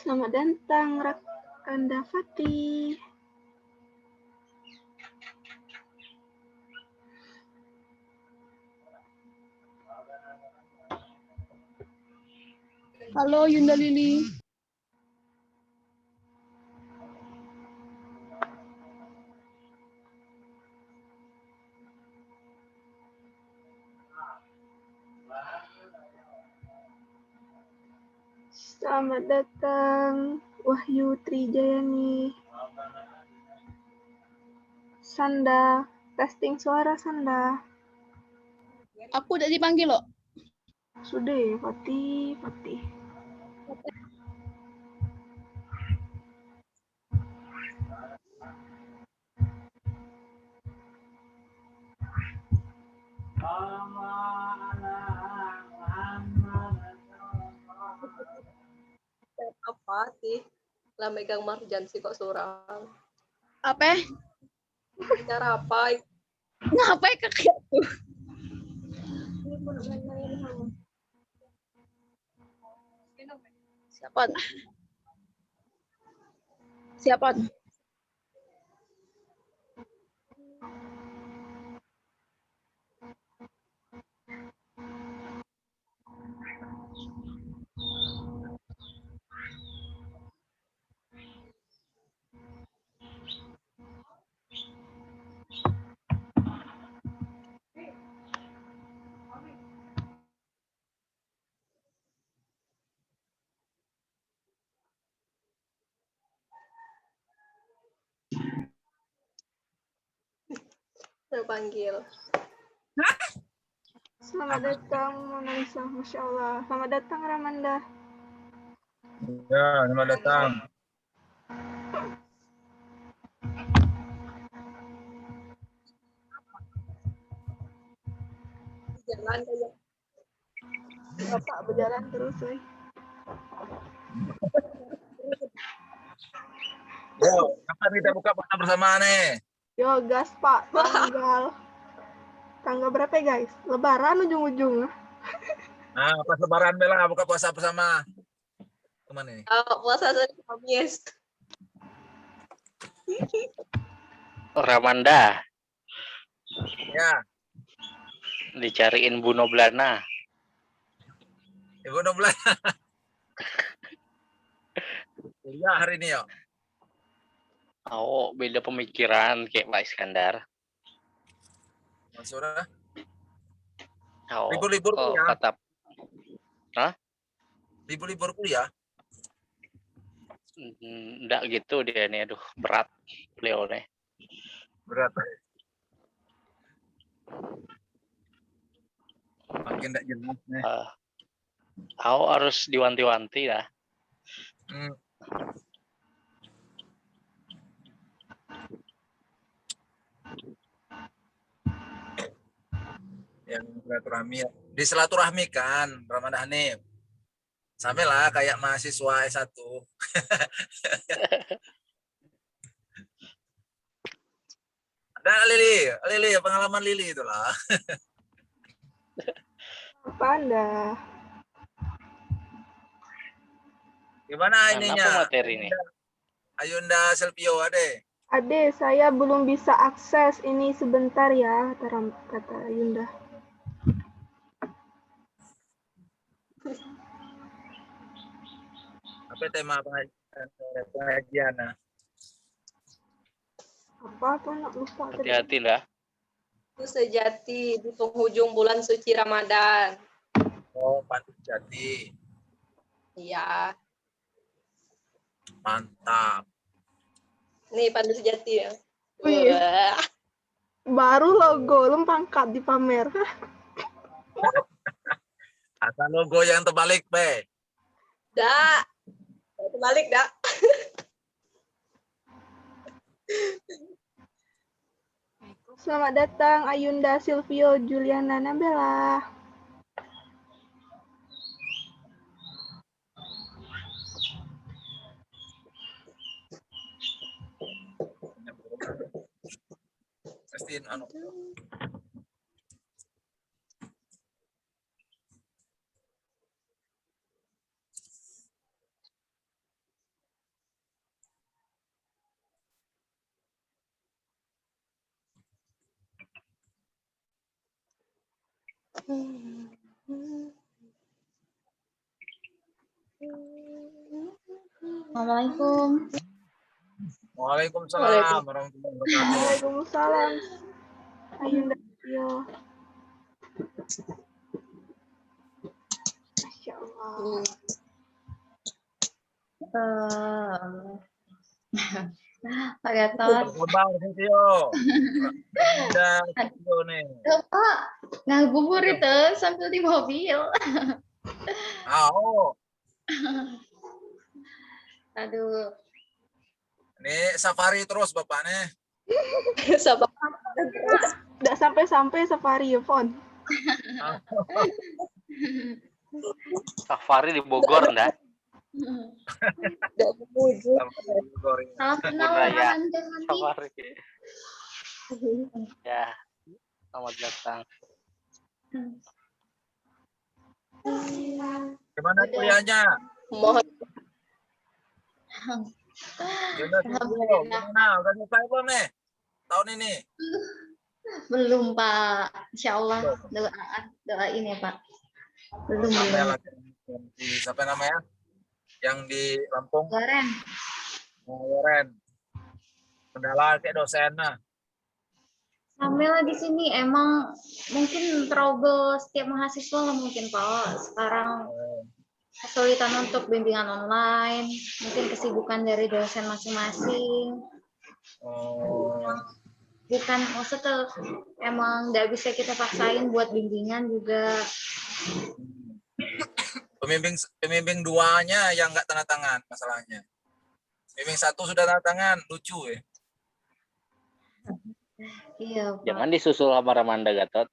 Selamat datang, Rakanda Fati. Halo Yunda Lili. Selamat datang, Wahyu Trijayani. Sanda, testing suara Sanda. Aku udah dipanggil loh. Sudah ya, Fati. Apa sih? Lah megang marjan sih kok seorang. Apa? Cara apa? Ngapain kakek tuh? Siapa? Siapa? Terpanggil. Selamat datang, Mona Lisa. Masya Allah. Selamat datang, Ramanda. Ya, selamat datang. Jalan kayak Bapak berjalan terus, weh. Yo, kapan kita buka puasa bersama nih? Yo, gas, Pak. Tanggal berapa ya, guys? Lebaran ujung-ujung. Nah, pas lebaran Bella buka puasa bersama. Kemana nih? puasa saya Kamis. Ramanda Ya, dicariin Bu Noblana. Ibu 16. Kuliah hari ini, yo. Oh, beda pemikiran kayak Pak Iskandar. Maksudnya, Oh, libur-libur oh, kuliah. kata Libur-libur kuliah. enggak gitu dia nih, aduh berat beliau nih. Berat. Makin enggak jelas nih. Harus diwanti-wanti ya. Yang silaturahmi. Disilaturahmikan Ramadan Hanif. Sampailah kayak mahasiswa S1. Ada Lili, pengalaman Lili itulah. Apa Anda? Gimana Apa ininya? materi ini? Ayunda Silvio, Ade. Ade, saya belum bisa akses ini sebentar ya, kata Yunda. Apa tema pengajian? Apa tuh, nak lupa tadi. Hati-hati lah. Itu sejati di penghujung bulan suci Ramadan. Oh, Pandu Jati. Iya. Mantap. Nih Pandu Sejati ya. Wih. Wah. Baru logo lempangkat di pamer. Asal logo yang terbalik, Be. Dak. Terbalik, Dak. Selamat datang Ayunda Silvio Juliana Nabela. Pastiin anu. Assalamualaikum. Waalaikumsalam warahmatullahi wabarakatuh. Waalaikumsalam. Ayunda Silvio. Masya Allah. Pak Gatot. Kabar Sitio. Udah Sitio nih. Pak, ngabuburit sambil di mobil. Oh, Aduh. ini safari terus Bapak nih. Sabar. Nggak sampai-sampai safari ya, Fon. Safari di Bogor enggak? Tidak menuju. Salam kenal Budaya. Anda nanti. Safari. Ya. Selamat datang. Gimana kuliahnya? Mohon Gimana Sitio? Gimana? Udah selesai belum nih? Tahun ini? Belum, Pak. Insya Allah doain ya, Pak. Belum. Sampai lagi di siapa namanya? Yang di Lampung, Loren. Loren. Kendala kayak dosen nah. Sambil di sini emang mungkin trouble setiap mahasiswa lah mungkin, Pak. Sekarang kesulitan untuk bimbingan online, mungkin kesibukan dari dosen masing-masing. Oh, Bukan maksudnya emang nggak bisa kita paksain buat bimbingan juga. pembimbing duanya yang nggak tanda tangan masalahnya. Pembimbing satu sudah tanda tangan, lucu ya. Iya, Pak. Jangan disusul sama Ramanda Gatot.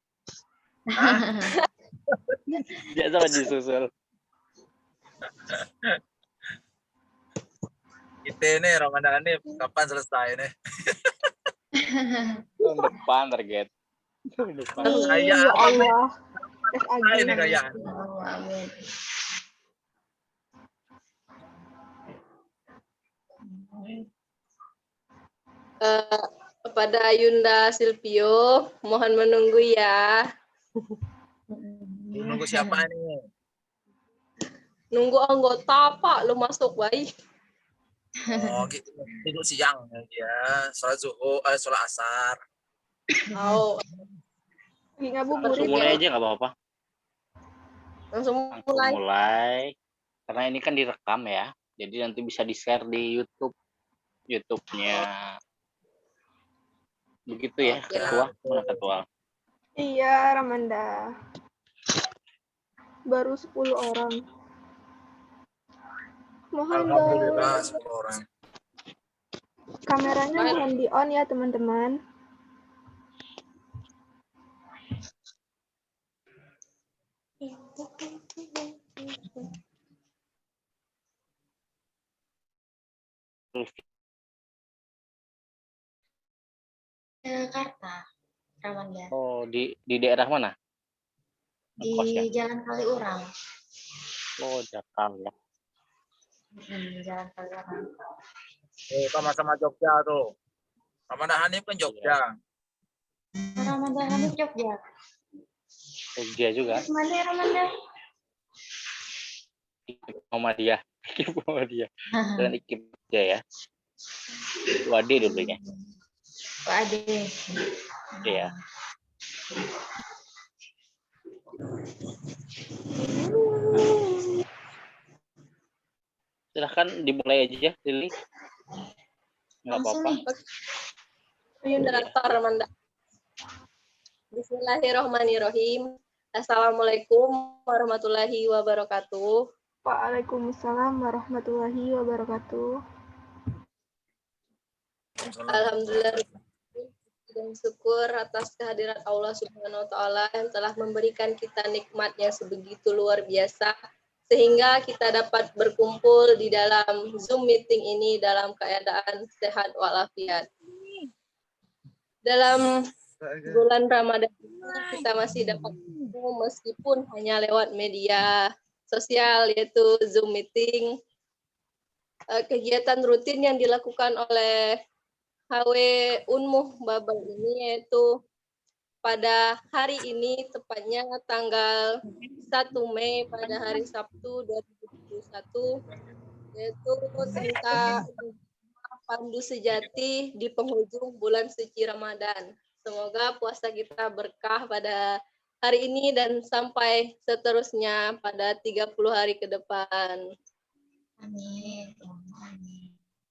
Jangan disusul. Kita nih Ramadan ini kapan selesai nih? Tahun depan target. Tahun depan. Kayak Ya apa nih? Allah. Selesai nih kayak. Amin. kepada Ayunda Silvio, mohon menunggu ya. Nunggu siapa nih? Nunggu anggota Pak, lu masuk baik. Oh, gitu. Tidur siang ya. Sholat zuhur, sholat asar. Oh, Lagi Langsung ngabuburit mulai ya. aja nggak apa-apa. langsung Langsung mulai. mulai. Karena ini kan direkam ya. Jadi nanti bisa di-share di YouTube-nya. Begitu ya, Oke. ketua, mana ketua? Iya, Ramanda. Baru 10 orang. Mohon Alhamdulillah dong. 10 orang. Kameranya mohon di on ya, teman-teman. Jakarta, Ramanda. Oh, di daerah mana? Di Kosnya? Jalan Kaliurang. Oh, Jakarta. Jalan Kaliurang. Sama-sama Jogja tuh. Ramadan Hanif kan Jogja. Ramanda Hanif Jogja. Jogja juga. Mana ya, Ramanda? Muhammadiyah. Muhammadiyah. Dan Ikip Jogja ya. Wadi dulunya. Pak Ade. Iya. Silahkan dimulai aja, Lili. Nggak Langsung apa-apa. nih. Moderator Ramanda. Bismillahirrahmanirrahim. Assalamualaikum warahmatullahi wabarakatuh. Waalaikumsalam warahmatullahi wabarakatuh. Alhamdulillah dan syukur atas kehadiran Allah Subhanahu wa taala yang telah memberikan kita nikmat yang sebegitu luar biasa sehingga kita dapat berkumpul di dalam Zoom meeting ini dalam keadaan sehat walafiat. Dalam bulan Ramadan ini kita masih dapat bertemu meskipun hanya lewat media sosial yaitu Zoom meeting. Kegiatan rutin yang dilakukan oleh HW Unmuh Babel ini yaitu pada hari ini, tepatnya tanggal 1 Mei pada hari Sabtu 2021, yaitu tentang pandu sejati di penghujung bulan suci Ramadan. Semoga puasa kita berkah pada hari ini dan sampai seterusnya pada 30 hari ke depan. Amin.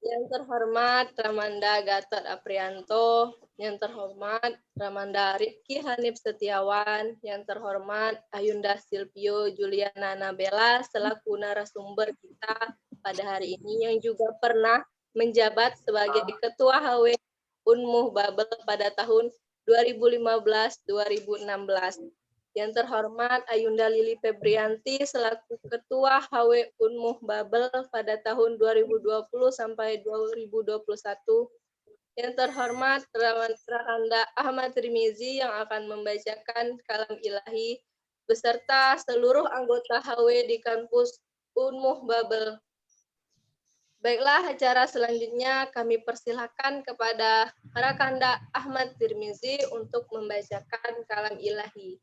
Yang terhormat Ramanda Gatot Aprianto, yang terhormat Ramanda Rifki Hanif Setiawan, yang terhormat Ayunda Silvio Juliana Nabela selaku narasumber kita pada hari ini, yang juga pernah menjabat sebagai Ketua HW Unmuh Babel pada tahun 2015-2016. Yang terhormat Ayunda Lili Febrianti selaku Ketua HW Unmuh Babel pada tahun 2020 sampai 2021. Yang terhormat Rakanda Ahmad Trimizi yang akan membacakan kalam ilahi beserta seluruh anggota HW di kampus Unmuh Babel. Baiklah, acara selanjutnya kami persilakan kepada Rakanda Ahmad Tirmizi untuk membacakan kalam ilahi.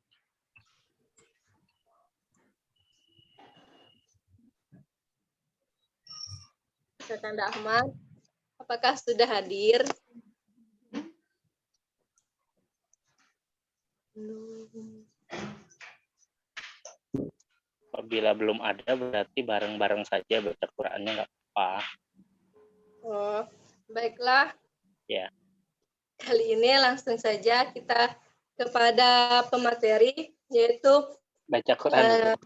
Rakanda Ahmad, apakah sudah hadir? Apabila belum ada, berarti bareng-bareng saja baca Qurannya nggak apa-apa. Oh, baiklah. Ya. Kali ini langsung saja kita kepada pemateri, yaitu Baca Quran dulu.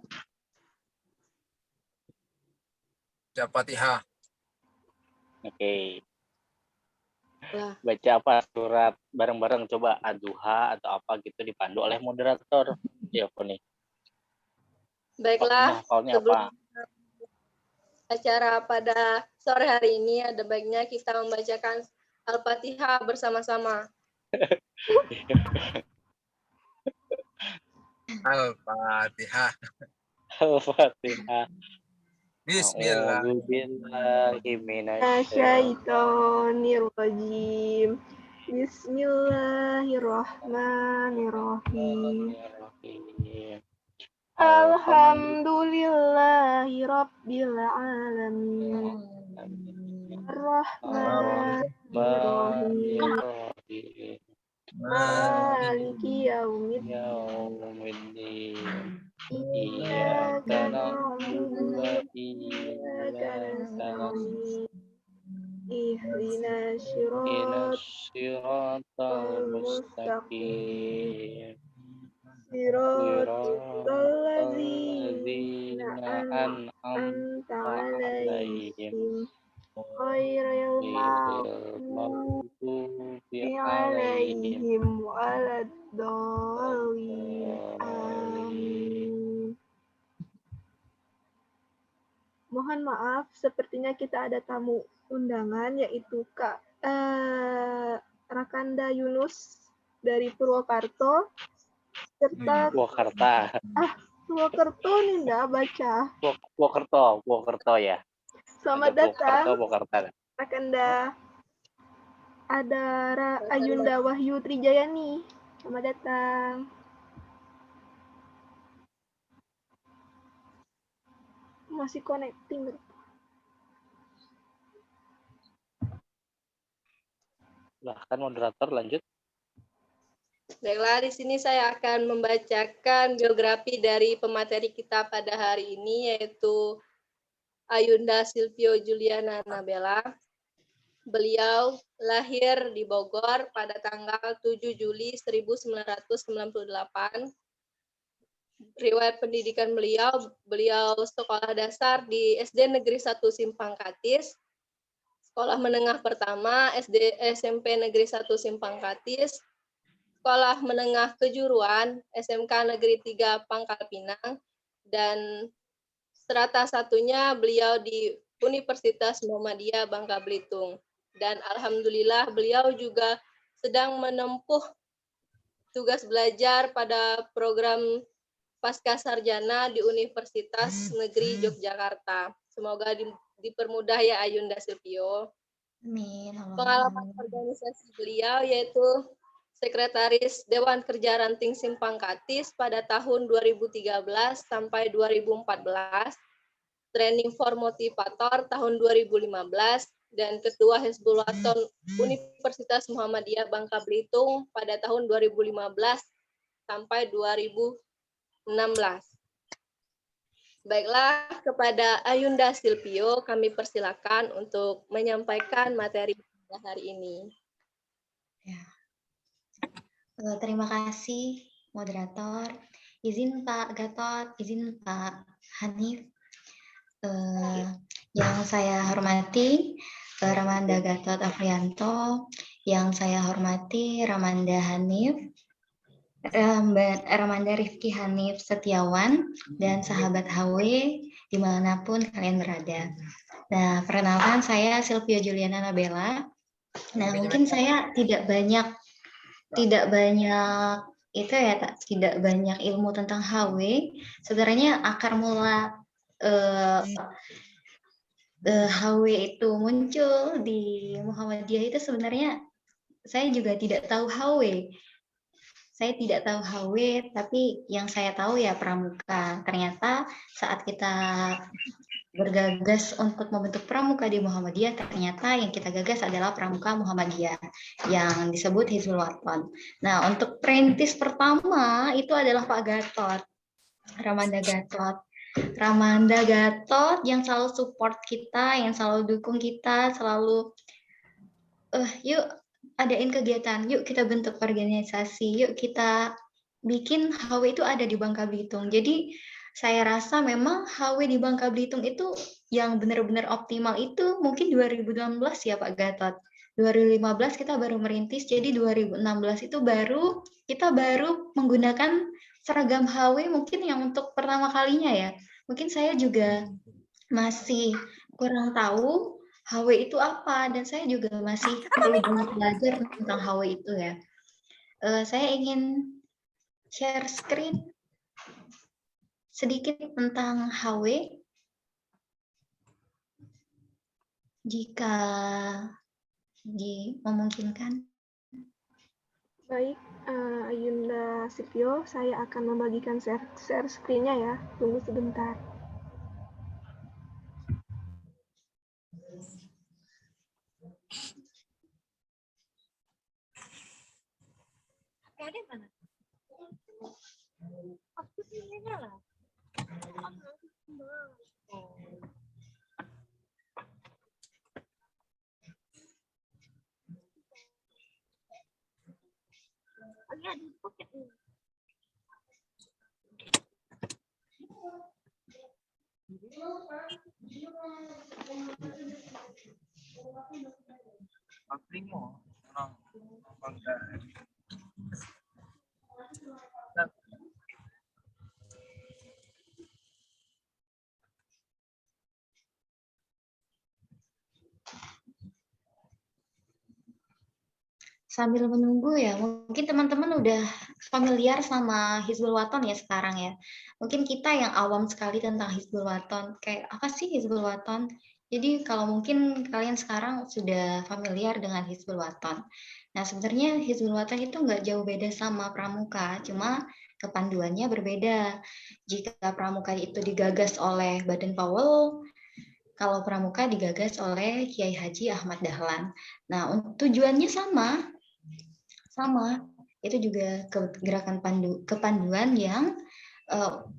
Al-Fatihah. Oke. Lah. Baca apa surat bareng-bareng, coba Ad-Duha atau apa gitu dipandu oleh moderator. Ya, Poni. Baiklah, Hafalnya sebelum apa? acara pada sore hari ini, ada baiknya kita membacakan Al-Fatihah bersama-sama. Al-Fatihah. Al-Fatihah. Bismillah. Asyaitonirrajim. Bismillahirrahmanirrahim. Alhamdulillahi rabbil alamin. Ar-Rahmanir-Rahim. Maliki yaumiddin. Iyyaka na'budu wa iyyaka nasta'in. Ihdinas siratal mustaqim. Siratal ladzina an'amta 'alaihim ghairil maghdubi 'alaihim waladdallin. Amin. Mohon maaf, sepertinya kita ada tamu undangan, yaitu Kak Rakanda Yunus dari Purwokerto, serta Purwakarta. Purwokerto nih nggak baca. Purwokerto ya. Selamat datang, Purwakarta. Rakanda. Ada Ayunda Wahyu Trijayani. Selamat datang. Masih connecting. Silahkan moderator lanjut. Baiklah, di sini saya akan membacakan biografi dari pemateri kita pada hari ini, yaitu Ayunda Silvio Juliana Nabela. Beliau lahir di Bogor pada tanggal 7 Juli 1998. Riwayat pendidikan beliau sekolah dasar di SD Negeri 1 Simpang Katis, sekolah menengah pertama SMP Negeri 1 Simpang Katis, sekolah menengah kejuruan SMK Negeri 3 Pangkal Pinang, dan strata satunya beliau di Universitas Muhammadiyah Bangka Belitung. Dan alhamdulillah beliau juga sedang menempuh tugas belajar pada program Pasca Sarjana di Universitas Negeri Yogyakarta. Semoga dipermudah ya Ayunda Silvio. Amin. Pengalaman organisasi beliau yaitu Sekretaris Dewan Kerja Ranting Simpang Katis pada tahun 2013 sampai 2014, Training for Motivator tahun 2015, dan Ketua Hizbul Waton Universitas Muhammadiyah Bangka Belitung pada tahun 2015 sampai 2016. Baiklah, kepada Ayunda Silvio kami persilakan untuk menyampaikan materi pada hari ini. Ya. Terima kasih, moderator. Izin Pak Gatot, izin Pak Hanif. Yang saya hormati, Ramanda Gatot Afrianto. Yang saya hormati, Ramanda Hanif. Ramanda Rifki Hanif Setiawan, dan sahabat HW dimanapun kalian berada. Nah, perkenalkan saya Silvia Juliana Nabela. Nah, mungkin saya tidak banyak tidak banyak ilmu tentang HW. Sebenarnya akar mula HW itu muncul di Muhammadiyah itu sebenarnya saya juga tidak tahu HW. Saya tidak tahu HW, tapi yang saya tahu ya pramuka. Ternyata saat kita bergagas untuk membentuk pramuka di Muhammadiyah, ternyata yang kita gagas adalah pramuka Muhammadiyah yang disebut Hizbul Waton. Nah, untuk perintis pertama itu adalah Pak Gatot, Ramanda Gatot. Ramanda Gatot yang selalu support kita, yang selalu dukung kita, selalu yuk adain kegiatan, yuk kita bentuk organisasi, yuk kita bikin HW itu ada di Bangka Belitung. Jadi saya rasa memang HW di Bangka Belitung itu yang benar-benar optimal itu mungkin 2016 ya Pak Gatot. 2015 kita baru merintis, jadi 2016 itu kita baru menggunakan seragam HW mungkin yang untuk pertama kalinya ya. Mungkin saya juga masih kurang tahu HW itu apa, dan saya juga masih perlu banyak belajar tentang HW itu ya. Saya ingin share screen sedikit tentang HW. Jika memungkinkan. Baik, Ayunda Silvio, saya akan membagikan share screen-nya ya. Tunggu sebentar. Ada mana? Aku ini lah. Ada di pocket ini. Primo, no, Sambil menunggu ya, mungkin teman-teman udah familiar sama Hizbul Waton ya sekarang ya. Mungkin kita yang awam sekali tentang Hizbul Waton, kayak apa sih Hizbul Waton? Jadi kalau mungkin kalian sekarang sudah familiar dengan Hizbul Waton. Nah sebenarnya Hizbul Waton itu nggak jauh beda sama pramuka, cuma kepanduannya berbeda. Jika pramuka itu digagas oleh Baden Powell, kalau pramuka digagas oleh Kiai Haji Ahmad Dahlan. Nah tujuannya sama, itu juga gerakan kepanduan yang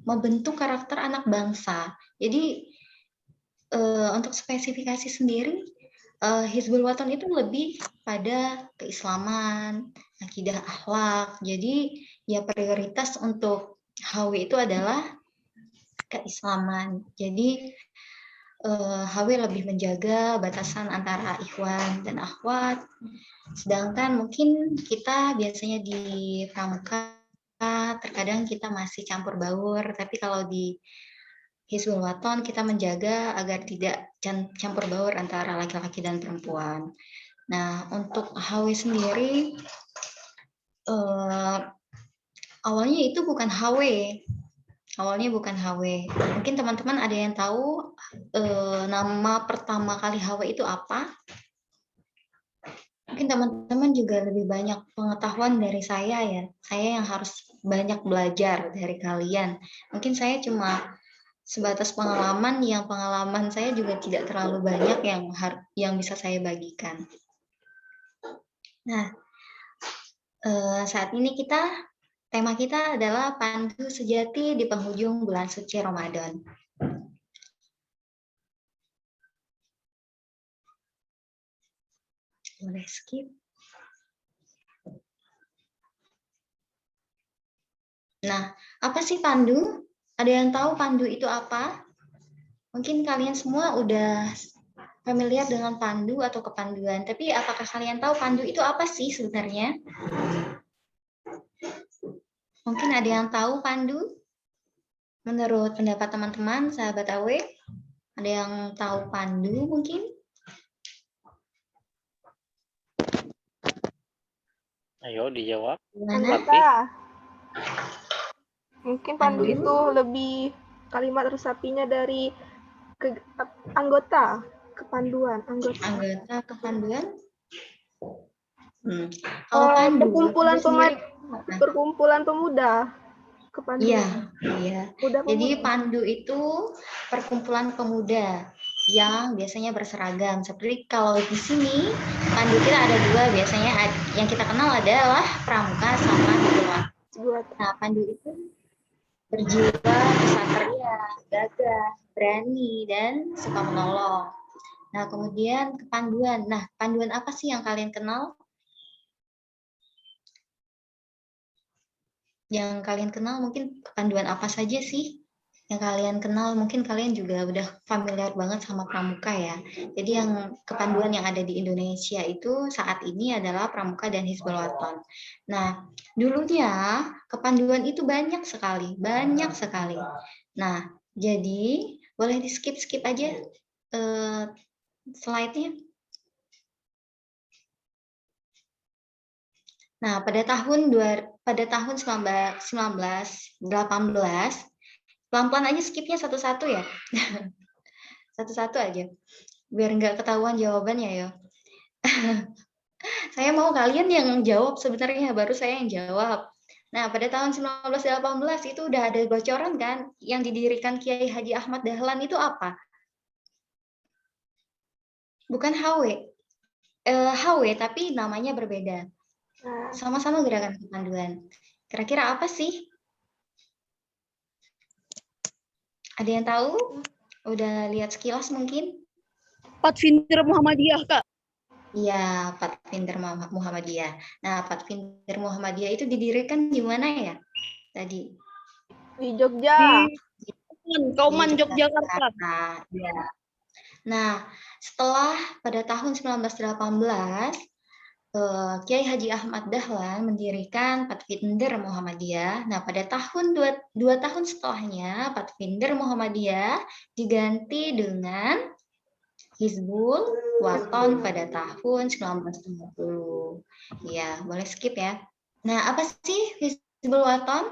membentuk karakter anak bangsa. Jadi untuk spesifikasi sendiri, Hizbul Waton itu lebih pada keislaman, akidah akhlak. Jadi ya prioritas untuk HW itu adalah keislaman. Jadi HW lebih menjaga batasan antara ikhwan dan akhwat. Sedangkan mungkin kita biasanya di pramuka terkadang kita masih campur baur, tapi kalau di Hizbul Waton kita menjaga agar tidak campur baur antara laki-laki dan perempuan. Nah, untuk HW sendiri awalnya itu bukan HW. Awalnya bukan HW. Mungkin teman-teman ada yang tahu nama pertama kali HW itu apa? Mungkin teman-teman juga lebih banyak pengetahuan dari saya ya. Saya yang harus banyak belajar dari kalian. Mungkin saya cuma sebatas pengalaman, yang pengalaman saya juga tidak terlalu banyak yang bisa saya bagikan. Nah, saat ini tema kita adalah pandu sejati di penghujung bulan suci Ramadan. Boleh skip. Nah, apa sih pandu? Ada yang tahu pandu itu apa? Mungkin kalian semua udah familiar dengan pandu atau kepanduan, tapi apakah kalian tahu pandu itu apa sih sebenarnya? Mungkin ada yang tahu pandu? Menurut pendapat teman-teman, sahabat AW, ada yang tahu pandu mungkin? Ayo dijawab. Gimana? Anggota. Mungkin pandu itu lebih kalimat resapinya dari anggota, kepanduan, anggota. Anggota kepanduan? Kalau pandu, perkumpulan pemuda. Kepanduan. Iya. Jadi pandu itu perkumpulan pemuda yang biasanya berseragam. Seperti kalau di sini pandu kita ada dua, biasanya yang kita kenal adalah pramuka sama hizbul. Nah, pandu itu berjiwa kesatria, gagah, berani, dan suka menolong. Nah, kemudian kepanduan. Nah, panduan apa sih yang kalian kenal? Yang kalian kenal mungkin kepanduan apa saja sih? Yang kalian kenal mungkin kalian juga udah familiar banget sama pramuka ya. Jadi yang kepanduan yang ada di Indonesia itu saat ini adalah pramuka dan hizbul waton. Nah, dulunya kepanduan itu banyak sekali. Nah, jadi boleh di skip aja slide-nya. Nah, pada tahun 1918, pelan-pelan aja skipnya satu-satu ya. Satu-satu aja, biar nggak ketahuan jawabannya ya. Saya mau kalian yang jawab sebenarnya, baru saya yang jawab. Nah, pada tahun 1918 itu udah ada bocoran kan, yang didirikan Kiai Haji Ahmad Dahlan itu apa? Bukan HW. HW, tapi namanya berbeda. Sama-sama gerakan kepanduan. Kira-kira apa sih? Ada yang tahu? Udah lihat sekilas mungkin? Pathfinder Muhammadiyah, Kak. Iya, Pathfinder Muhammadiyah. Nah, Pathfinder Muhammadiyah itu didirikan di mana ya? Tadi? Di Jogja. Di Kauman, Yogyakarta. Ya. Nah, setelah pada tahun 1918, Kiai Haji Ahmad Dahlan mendirikan Pathfinder Muhammadiyah. Nah, pada tahun dua tahun setelahnya, Pathfinder Muhammadiyah diganti dengan Hizbul Waton pada tahun 1950. Ya, boleh skip ya. Nah, apa sih Hizbul Waton?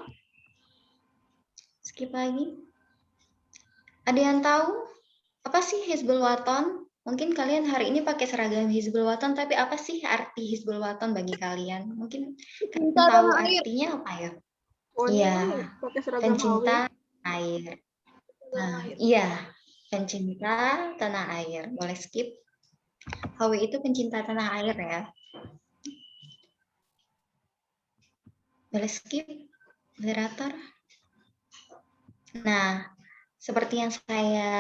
Skip lagi. Ada yang tahu apa sih Hizbul Waton? Mungkin kalian hari ini pakai seragam Hizbul Waton, tapi apa sih arti Hizbul Waton bagi kalian? Mungkin kalian tahu artinya apa ya? Iya, pencinta air. Nah, iya, pencinta tanah air. Boleh skip. HW itu pencinta tanah air ya. Boleh skip, moderator. Nah, seperti yang saya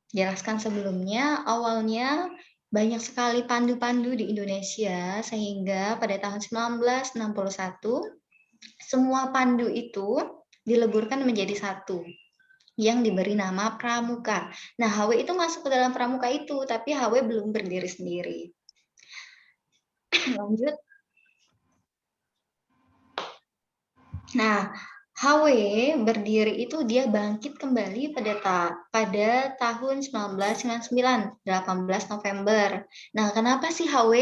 jelaskan sebelumnya, awalnya banyak sekali pandu-pandu di Indonesia, sehingga pada tahun 1961, semua pandu itu dileburkan menjadi satu, yang diberi nama pramuka. Nah, HW itu masuk ke dalam pramuka itu, tapi HW belum berdiri sendiri. Lanjut. Nah, HW berdiri itu dia bangkit kembali pada tahun 1999, 18 November. Nah, kenapa sih HW?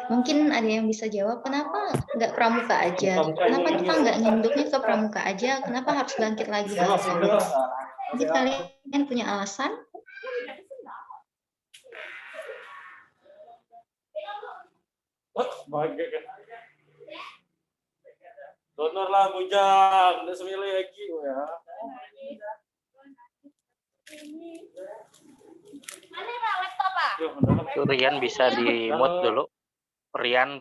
Mungkin ada yang bisa jawab, kenapa nggak pramuka aja? Kenapa kita nggak nyenduknya ke pramuka aja? Kenapa harus bangkit lagi? Mungkin kalian punya alasan? sebagai kan. Donor lah bujang, udah semilih lagi ya. Mana laptop, Pak? Tuh, Rian bisa di mute dulu. Rian.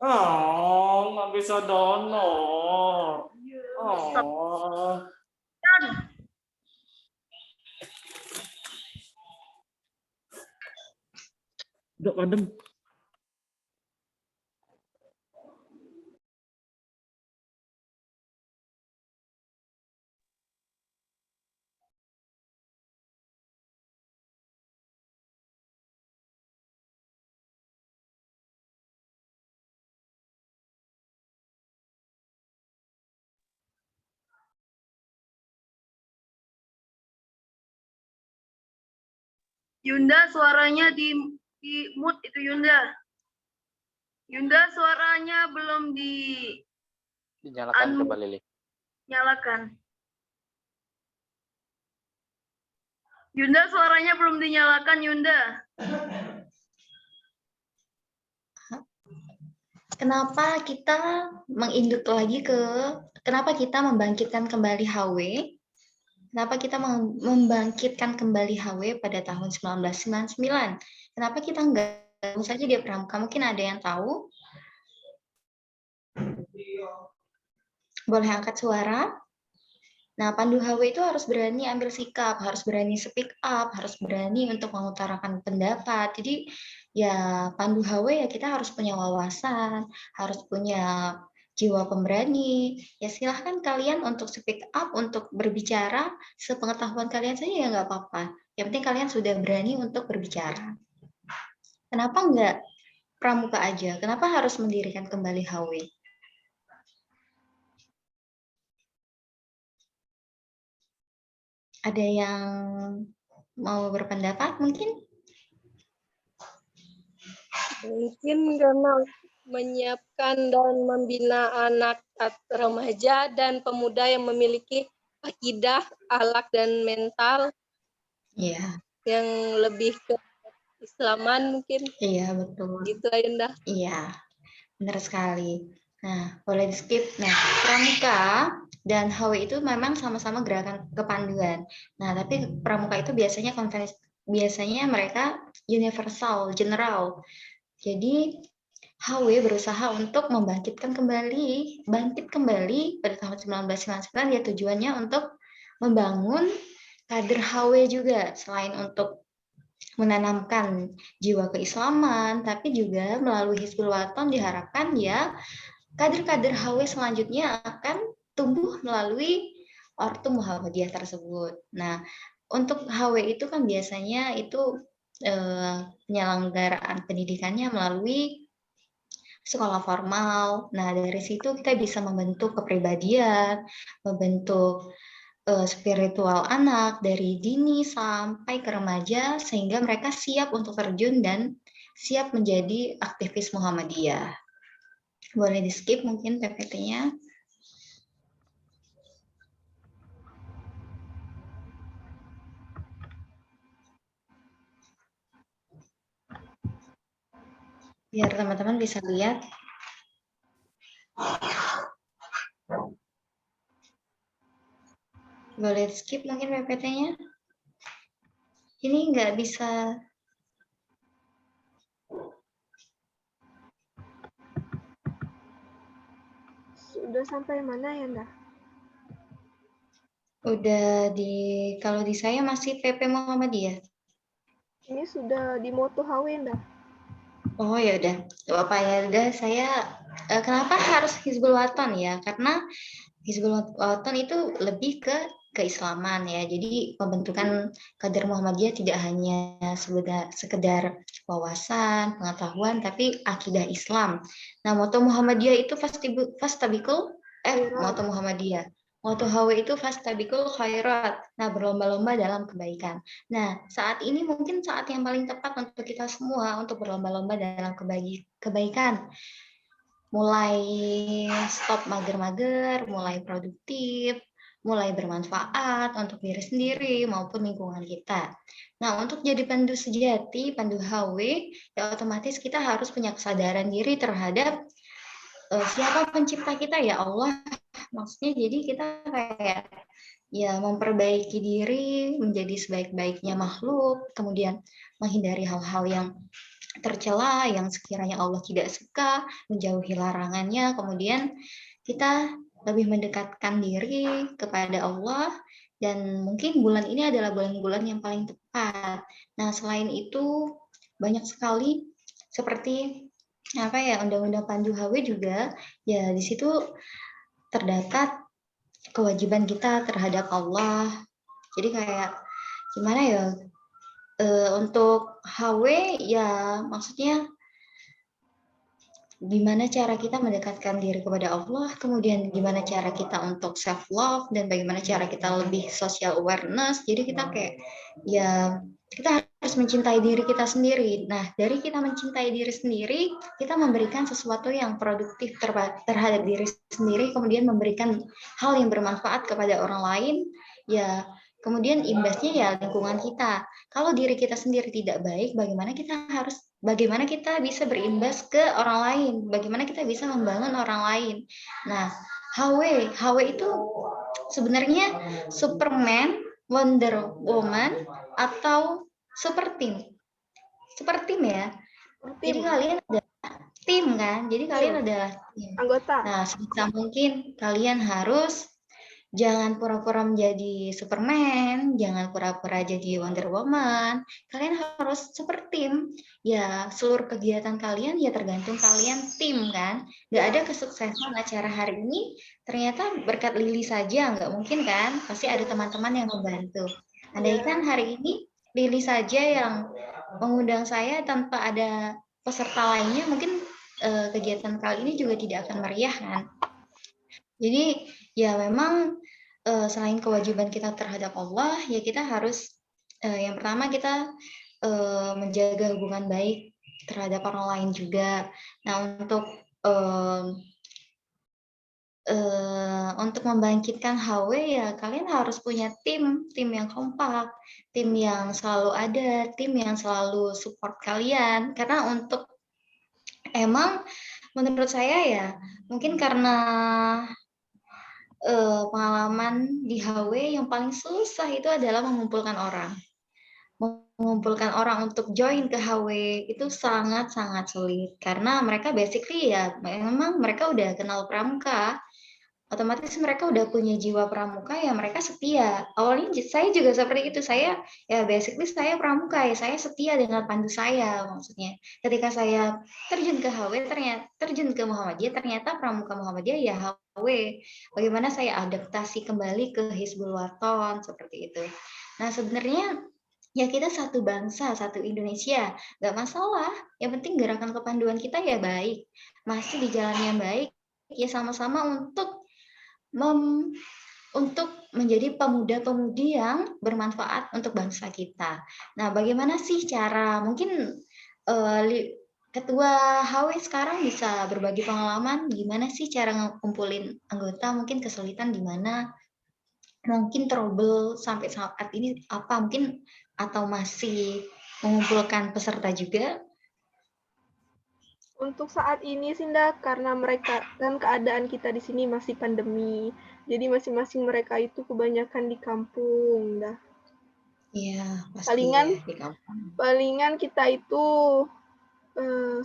Oh, nggak bisa donor. Oh. Udah padam. Yunda suaranya di mute itu Yunda. Yunda suaranya belum Dinyalakan coba Lili. dinyalakan. Yunda suaranya belum dinyalakan Yunda. Kenapa kita menginduk lagi kenapa kita membangkitkan kembali HW? Kenapa kita membangkitkan kembali HW pada tahun 1999? Kenapa kita enggak langsung saja dia pramuka? Mungkin ada yang tahu? Boleh angkat suara? Nah, pandu HW itu harus berani ambil sikap, harus berani speak up, harus berani untuk mengutarakan pendapat. Jadi ya pandu HW ya kita harus punya wawasan, harus punya jiwa pemberani. Ya silahkan kalian untuk speak up, untuk berbicara, sepengetahuan kalian saja ya nggak apa-apa. Yang penting kalian sudah berani untuk berbicara. Kenapa nggak pramuka aja? Kenapa harus mendirikan kembali HW? Ada yang mau berpendapat mungkin? Mungkin karena menyiapkan dan membina anak remaja dan pemuda yang memiliki akidah, akhlak dan mental Iya. yang lebih ke Islaman mungkin. Iya, betul. Gitu Ayunda. Iya, benar sekali. Nah, boleh di skip. Nah, pramuka dan HW itu memang sama-sama gerakan kepanduan. Nah, tapi pramuka itu biasanya mereka universal, general. Jadi HW berusaha untuk bangkit kembali pada tahun 1999 ya tujuannya untuk membangun kader HW juga selain untuk menanamkan jiwa keislaman, tapi juga melalui Hizbul Waton diharapkan ya kader-kader HW selanjutnya akan tumbuh melalui Ortu Muhammadiyah tersebut. Nah, untuk HW itu kan biasanya itu penyelenggaraan pendidikannya melalui sekolah formal. Nah, dari situ kita bisa membentuk kepribadian, membentuk spiritual anak dari dini sampai ke remaja sehingga mereka siap untuk terjun dan siap menjadi aktivis Muhammadiyah. Boleh di skip mungkin PPT-nya. Biar teman-teman bisa lihat. Boleh skip mungkin PPT-nya. Ini nggak bisa. Sudah sampai mana ya, Nda? Udah kalau di saya masih PP Muhammadiyah. Ini sudah di Moto HW, Nda. Oh ya udah, Bapak ya udah saya kenapa harus Hizbul Waton ya? Karena Hizbul Waton itu lebih ke keislaman ya. Jadi pembentukan kader Muhammadiyah tidak hanya sekedar wawasan, pengetahuan, tapi akidah Islam. Nah, moto Muhammadiyah itu moto Muhammadiyah. Moto HW itu fastabikul khairat. Nah, berlomba-lomba dalam kebaikan. Nah, saat ini mungkin saat yang paling tepat untuk kita semua untuk berlomba-lomba dalam kebaikan. Mulai stop mager-mager, mulai produktif, mulai bermanfaat untuk diri sendiri maupun lingkungan kita. Nah, untuk jadi pandu sejati, pandu HW, ya otomatis kita harus punya kesadaran diri terhadap siapa pencipta kita, ya Allah. Maksudnya jadi kita kayak ya memperbaiki diri menjadi sebaik-baiknya makhluk, kemudian menghindari hal-hal yang tercela, yang sekiranya Allah tidak suka, menjauhi larangannya, kemudian kita lebih mendekatkan diri kepada Allah, dan mungkin bulan ini adalah bulan-bulan yang paling tepat. Nah, selain itu banyak sekali seperti apa ya, Undang-Undang Pandu HW juga, ya di situ terdapat kewajiban kita terhadap Allah. Jadi kayak gimana ya, untuk HW ya maksudnya gimana cara kita mendekatkan diri kepada Allah, kemudian gimana cara kita untuk self love, dan bagaimana cara kita lebih social awareness. Jadi kita kayak ya kita harus mencintai diri kita sendiri. Nah, dari kita mencintai diri sendiri, kita memberikan sesuatu yang produktif terhadap diri sendiri, kemudian memberikan hal yang bermanfaat kepada orang lain, ya kemudian imbasnya ya lingkungan kita. Kalau diri kita sendiri tidak baik, bagaimana kita bisa berimbas ke orang lain? Bagaimana kita bisa membangun orang lain? Nah, HW itu sebenarnya Superman, Wonder Woman, atau Super Team. Super Team ya. Jadi kalian adalah tim kan? Jadi kalian adalah tim. Anggota. Nah, sebisa mungkin kalian harus jangan pura-pura menjadi Superman, jangan pura-pura jadi Wonder Woman. Kalian harus super tim. Ya, seluruh kegiatan kalian ya tergantung kalian tim kan. Nggak ada kesuksesan acara hari ini ternyata berkat Lili saja, nggak mungkin kan. Pasti ada teman-teman yang membantu. Andaikan hari ini Lili saja yang mengundang saya tanpa ada peserta lainnya, mungkin kegiatan kali ini juga tidak akan meriah kan. Jadi ya memang selain kewajiban kita terhadap Allah, ya kita harus yang pertama kita menjaga hubungan baik terhadap orang lain juga. Nah, untuk membangkitkan HW ya kalian harus punya tim yang kompak, tim yang selalu ada, tim yang selalu support kalian. Karena untuk emang menurut saya ya mungkin karena pengalaman di HW yang paling susah itu adalah mengumpulkan orang. Mengumpulkan orang untuk join ke HW itu sangat-sangat sulit. Karena mereka basically ya memang mereka udah kenal pramuka. Otomatis mereka udah punya jiwa pramuka, ya mereka setia. Awalnya saya juga seperti itu. Saya ya basically saya pramuka, ya saya setia dengan pandu saya maksudnya. Ketika saya terjun ke HW, terjun ke Muhammadiyah, ternyata pramuka Muhammadiyah ya HW. Bagaimana saya adaptasi kembali ke Hizbul Waton seperti itu. Nah, sebenarnya ya kita satu bangsa, satu Indonesia, nggak masalah. Yang penting gerakan kepanduan kita ya baik, masih di jalan yang baik, ya sama-sama untuk menjadi pemuda-pemudi yang bermanfaat untuk bangsa kita. Nah, bagaimana sih cara mungkin Ketua HW sekarang bisa berbagi pengalaman gimana sih cara ngumpulin anggota, mungkin kesulitan di mana, mungkin trouble sampai saat ini apa mungkin, atau masih mengumpulkan peserta juga? Untuk saat ini sih Nda, karena mereka kan keadaan kita di sini masih pandemi, jadi masing-masing mereka itu kebanyakan di kampung Nda. Iya, pasti Palingan ya, di kampung. Palingan kita itu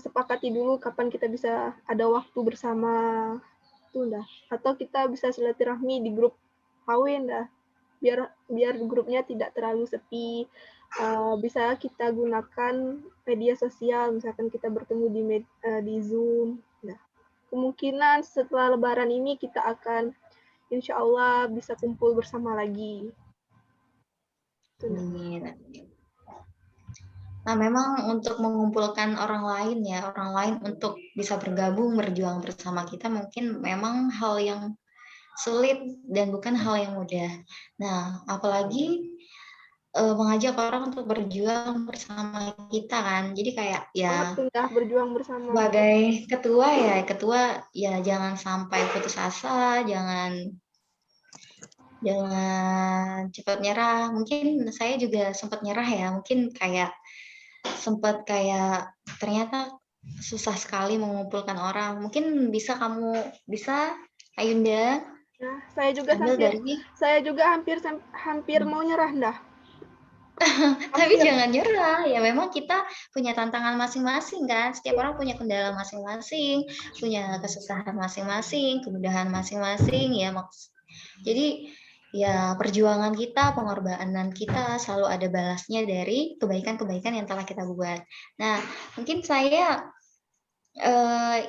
sepakati dulu kapan kita bisa ada waktu bersama tuh Nda. Atau kita bisa silaturahmi di grup HW Nda. Biar grupnya tidak terlalu sepi. Bisa kita gunakan media sosial, misalkan kita bertemu di Zoom. Nah, kemungkinan setelah Lebaran ini kita akan insya Allah bisa kumpul bersama lagi. Amin. Nah, memang untuk mengumpulkan orang lain ya, orang lain untuk bisa bergabung, berjuang bersama kita mungkin memang hal yang sulit dan bukan hal yang mudah. Nah, apalagi mengajak orang untuk berjuang bersama kita kan. Jadi kayak ya berjuang bersama. Sebagai ketua ya jangan sampai putus asa, jangan jangan cepat nyerah. Mungkin saya juga sempat nyerah ya, mungkin kayak sempat kayak ternyata susah sekali mengumpulkan orang. Mungkin bisa Ayunda, Nah, saya juga hampir mau nyerah dah. tapi jangan nyerah. Ya memang kita punya tantangan masing-masing kan. Setiap orang punya kendala masing-masing, punya kesusahan masing-masing, kemudahan masing-masing ya. Jadi ya perjuangan kita, pengorbanan kita selalu ada balasnya dari kebaikan-kebaikan yang telah kita buat. Nah, mungkin saya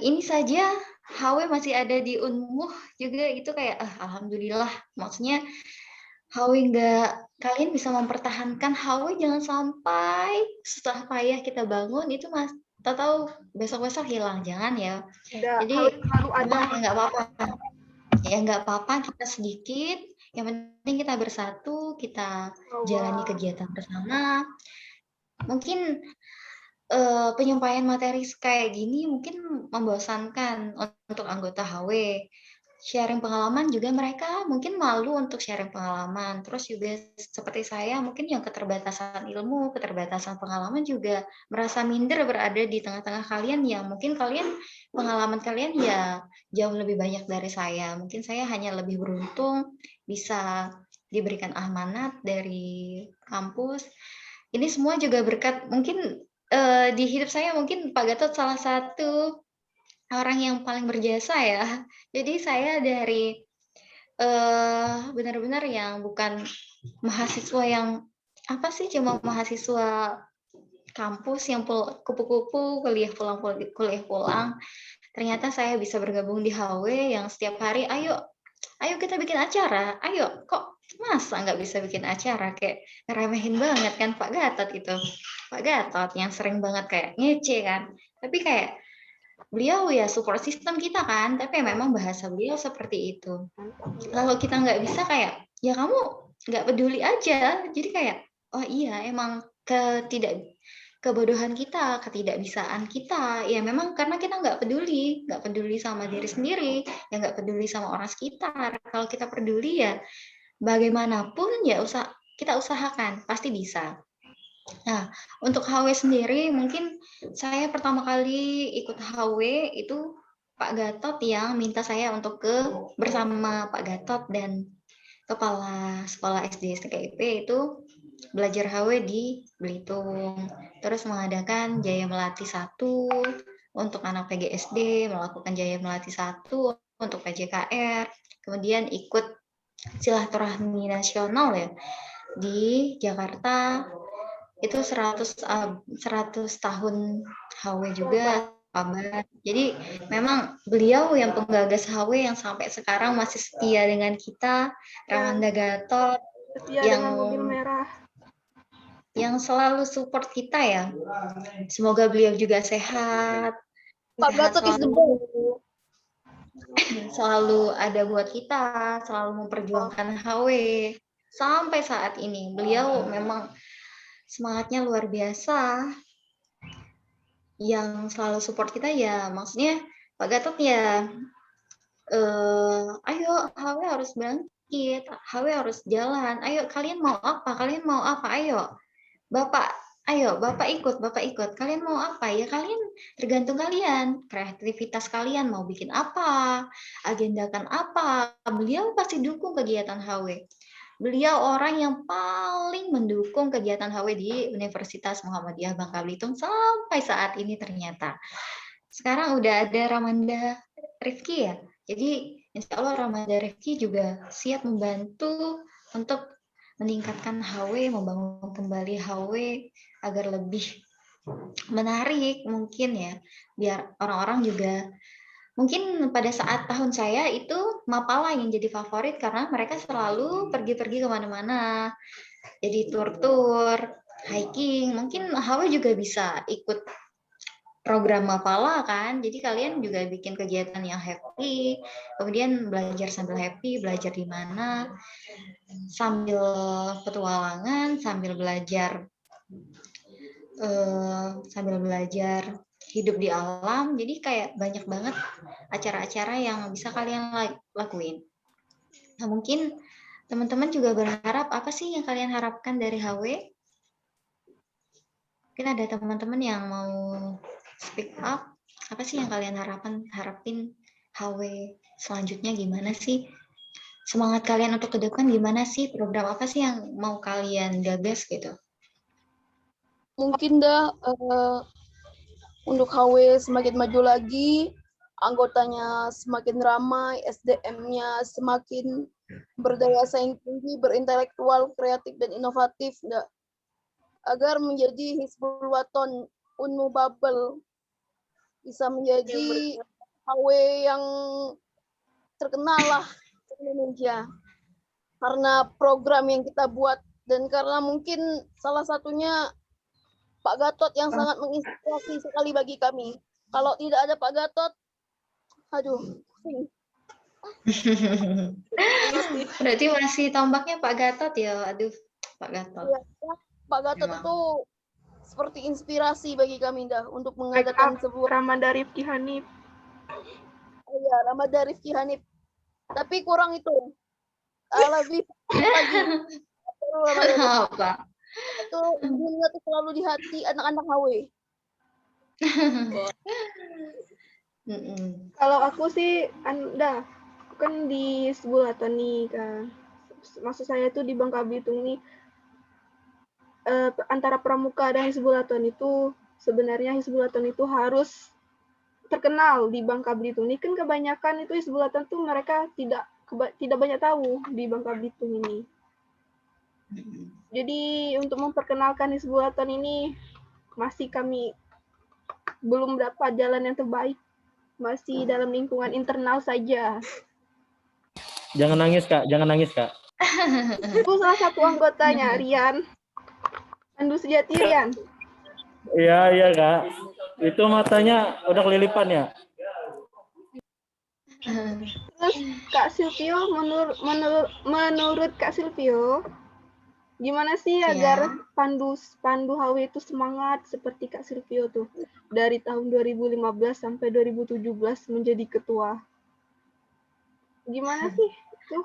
ini saja HW masih ada di Unmuh juga, itu kayak alhamdulillah, maksudnya HW kalian bisa mempertahankan HW, jangan sampai susah payah kita bangun itu tahu besok-besok hilang, jangan ya. Jadi nggak apa-apa. Ya nggak apa-apa, kita sedikit, yang penting kita bersatu, kita jalani kegiatan bersama. Mungkin penyampaian materi kayak gini mungkin membosankan untuk anggota HW. Sharing pengalaman juga mereka mungkin malu untuk sharing pengalaman. Terus juga seperti saya mungkin yang keterbatasan ilmu, keterbatasan pengalaman juga merasa minder berada di tengah-tengah kalian yang mungkin pengalaman kalian ya jauh lebih banyak dari saya. Mungkin saya hanya lebih beruntung bisa diberikan amanat dari kampus. Ini semua juga berkat mungkin di hidup saya, mungkin Pak Gatot salah satu orang yang paling berjasa ya. Jadi saya dari benar-benar yang bukan mahasiswa yang cuma mahasiswa kampus yang kupu-kupu kuliah pulang. Ternyata saya bisa bergabung di HW yang setiap hari ayo kita bikin acara. Ayo, kok masa nggak bisa bikin acara? Kayak ngeremehin banget kan Pak Gatot itu. Pak Gatot yang sering banget kayak ngece kan. Tapi kayak beliau ya support system kita kan, tapi memang bahasa beliau seperti itu. Kalau kita nggak bisa kayak, ya kamu nggak peduli aja. Jadi kayak, oh iya emang kebodohan kita, ketidakbisaan kita, ya memang karena kita nggak peduli sama diri sendiri, ya nggak peduli sama orang sekitar. Kalau kita peduli ya bagaimanapun ya kita usahakan, pasti bisa. Nah, untuk HW sendiri mungkin saya pertama kali ikut HW itu Pak Gatot yang minta saya untuk bersama Pak Gatot dan Kepala Sekolah SD STKIP itu belajar HW di Belitung. Terus mengadakan Jaya Melati 1 untuk anak PGSD, melakukan Jaya Melati 1 untuk PJKR, kemudian ikut silaturahmi nasional ya di Jakarta. Itu 100 tahun HW juga, Pak. Jadi memang beliau yang penggagas HW yang sampai sekarang masih setia dengan kita, Ramanda Gatot, yang mobil merah, yang selalu support kita ya. Semoga beliau juga sehat. Pak Gatot is the best. Selalu ada buat kita, selalu memperjuangkan HW sampai saat ini. Beliau memang semangatnya luar biasa, yang selalu support kita ya, maksudnya Pak Gatot ya, ayo HW harus bangkit, HW harus jalan, ayo kalian mau apa, ayo Bapak ikut, kalian mau apa ya, kalian tergantung kalian, kreativitas kalian mau bikin apa, agendakan apa, beliau pasti dukung kegiatan HW. Beliau orang yang paling mendukung kegiatan HW di Universitas Muhammadiyah Bangka Belitung sampai saat ini ternyata. Sekarang udah ada Ramanda Rifki ya. Jadi insya Allah Ramanda Rifki juga siap membantu untuk meningkatkan HW, membangun kembali HW agar lebih menarik mungkin ya. Biar orang-orang juga mungkin pada saat tahun saya itu Mapala yang jadi favorit karena mereka selalu pergi-pergi kemana-mana. Jadi tur-tur, hiking, mungkin HW juga bisa ikut program Mapala kan. Jadi kalian juga bikin kegiatan yang happy, kemudian belajar sambil happy, belajar di mana, sambil petualangan, sambil belajar hidup di alam. Jadi kayak banyak banget acara-acara yang bisa kalian lakuin. Nah, mungkin Teman-teman juga berharap apa sih yang kalian harapkan dari HW? Mungkin ada teman-teman yang mau speak up. Apa sih yang kalian harapin HW selanjutnya gimana sih? Semangat kalian untuk ke depan gimana sih? Program apa sih yang mau kalian gagas gitu? Mungkin untuk HW semakin maju lagi, anggotanya semakin ramai, SDM-nya semakin berdaya saing tinggi, berintelektual, kreatif, dan inovatif, agar menjadi Hizbul Waton Unmu Babel, bisa menjadi HW yang terkenal lah di Indonesia. Karena program yang kita buat, dan karena mungkin salah satunya Pak Gatot yang sangat menginspirasi sekali bagi kami. Kalau tidak ada Pak Gatot, aduh, pusing. Berarti masih tombaknya Pak Gatot ya, aduh Pak Gatot. Ya, Pak Gatot Memang. itu seperti inspirasi bagi kami untuk Backup mengadakan sebuah Ramada Rifki Hanif. ya Ramada Rifki Hanif. Tapi kurang itu. Lebih lagi. Apa? Itu dunia itu selalu di hati anak-anak HW. Kalau aku sih, kan di Sebulaton nih kan. Maksud saya itu di Bangka Belitung nih, antara Pramuka dan Hizbulaton itu sebenarnya Hizbulaton itu harus terkenal di Bangka Belitung ini. Kan kebanyakan itu Hizbulaton tuh mereka tidak banyak tahu di Bangka Belitung ini. Jadi untuk memperkenalkan Hizbulaton ini masih kami belum dapat jalan yang terbaik. Masih dalam lingkungan internal saja. Jangan nangis Kak, jangan nangis Kak. Itu salah satu anggotanya, Rian. Pandu Sejati, Rian. Iya Kak. Itu matanya udah kelilipan ya? Terus Kak Silvio, menurut Kak Silvio, gimana sih agar Pandu HW itu semangat seperti Kak Silvio tuh dari tahun 2015 sampai 2017 menjadi ketua? Gimana sih itu?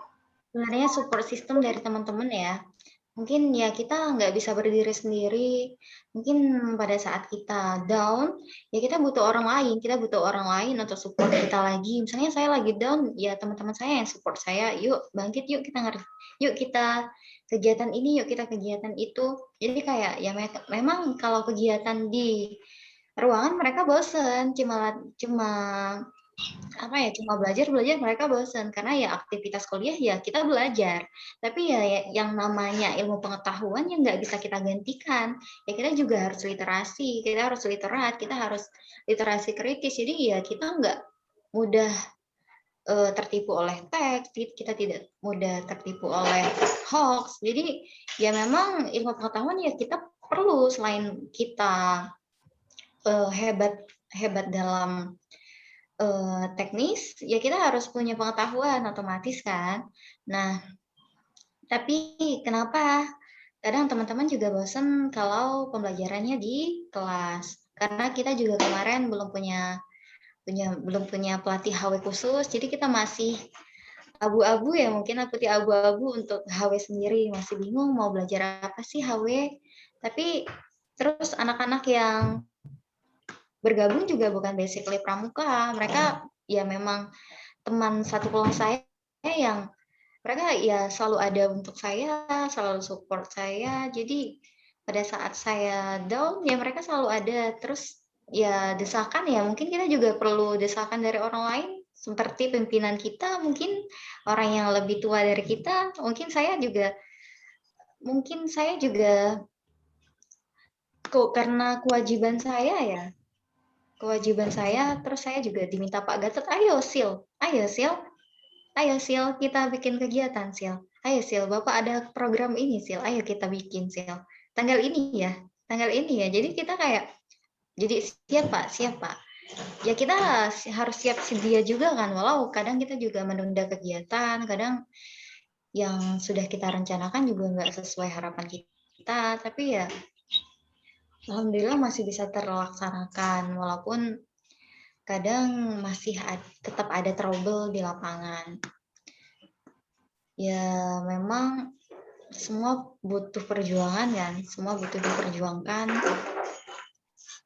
Sebenarnya support system dari teman-teman ya. Mungkin ya kita nggak bisa berdiri sendiri. Mungkin pada saat kita down, ya kita butuh orang lain. Kita butuh orang lain untuk support kita lagi. Misalnya saya lagi down, ya teman-teman saya yang support saya. Yuk bangkit, yuk kita kegiatan ini, yuk kita kegiatan itu. Jadi kayak ya memang kalau kegiatan di ruangan mereka bosen, cuma belajar mereka bosan karena ya aktivitas kuliah ya kita belajar, tapi ya yang namanya ilmu pengetahuan yang nggak bisa kita gantikan, ya kita juga harus literasi, kita harus literat, kita harus literasi kritis, jadi ya kita nggak mudah tertipu oleh teks, kita tidak mudah tertipu oleh hoax, jadi ya memang ilmu pengetahuan ya kita perlu, selain kita hebat dalam teknis, ya kita harus punya pengetahuan otomatis kan. Nah, tapi kenapa kadang teman-teman juga bosan kalau pembelajarannya di kelas? Karena kita juga kemarin belum punya pelatih HW khusus, jadi kita masih abu-abu ya, mungkin abu-abu untuk HW sendiri, masih bingung mau belajar apa sih HW. Tapi terus anak-anak yang bergabung juga bukan basically pramuka, mereka ya memang teman satu kelas saya yang mereka ya selalu ada untuk saya, selalu support saya, jadi pada saat saya down ya mereka selalu ada. Terus ya desakan ya mungkin kita juga perlu desakan dari orang lain, seperti pimpinan kita, mungkin orang yang lebih tua dari kita, mungkin saya juga karena kewajiban saya, terus saya juga diminta Pak Gatot, ayo Sil, kita bikin kegiatan Sil, ayo Sil, Bapak ada program ini Sil, ayo kita bikin Sil, tanggal ini ya, jadi kita kayak, jadi siap Pak, ya kita harus siap sedia juga kan, walau kadang kita juga menunda kegiatan, kadang yang sudah kita rencanakan juga nggak sesuai harapan kita, tapi ya alhamdulillah masih bisa terlaksanakan, walaupun kadang masih tetap ada trouble di lapangan. ya memang semua butuh perjuangan kan, semua butuh diperjuangkan.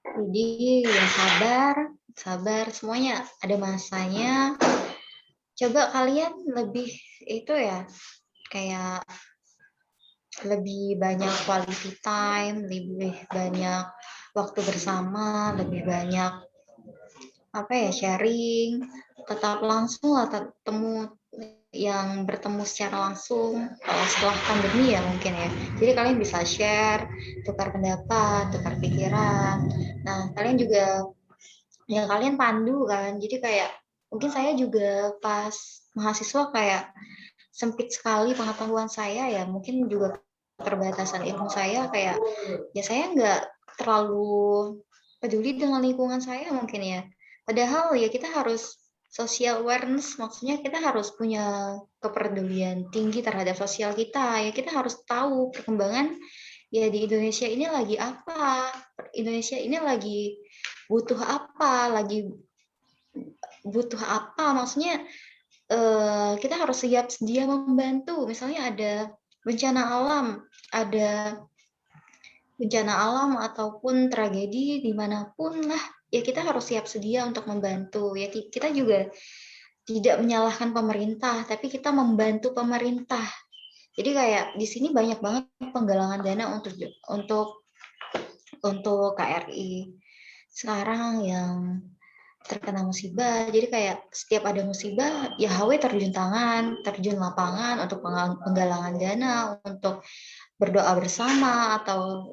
Jadi ya sabar semuanya ada masanya. Coba kalian lebih itu ya, kayak lebih banyak quality time, lebih banyak waktu bersama, lebih banyak sharing, tetap langsung lah, bertemu secara langsung kalau setelah pandemi ya mungkin ya. Jadi kalian bisa share, tukar pendapat, tukar pikiran. Nah, kalian juga kalian pandu kan. Jadi kayak mungkin saya juga pas mahasiswa kayak sempit sekali pengetahuan saya ya, mungkin juga keterbatasan ilmu saya, kayak ya saya nggak terlalu peduli dengan lingkungan saya mungkin ya. Padahal ya kita harus social awareness, maksudnya kita harus punya kepedulian tinggi terhadap sosial kita. Ya kita harus tahu perkembangan ya di Indonesia ini lagi apa, Indonesia ini lagi butuh apa, maksudnya kita harus siap sedia membantu. Misalnya ada bencana alam ataupun tragedi dimanapun lah, ya kita harus siap sedia untuk membantu. Ya kita juga tidak menyalahkan pemerintah, tapi kita membantu pemerintah. Jadi kayak di sini banyak banget penggalangan dana untuk KRI sekarang yang terkena musibah. Jadi kayak setiap ada musibah ya HW terjun lapangan untuk penggalangan dana, untuk berdoa bersama, atau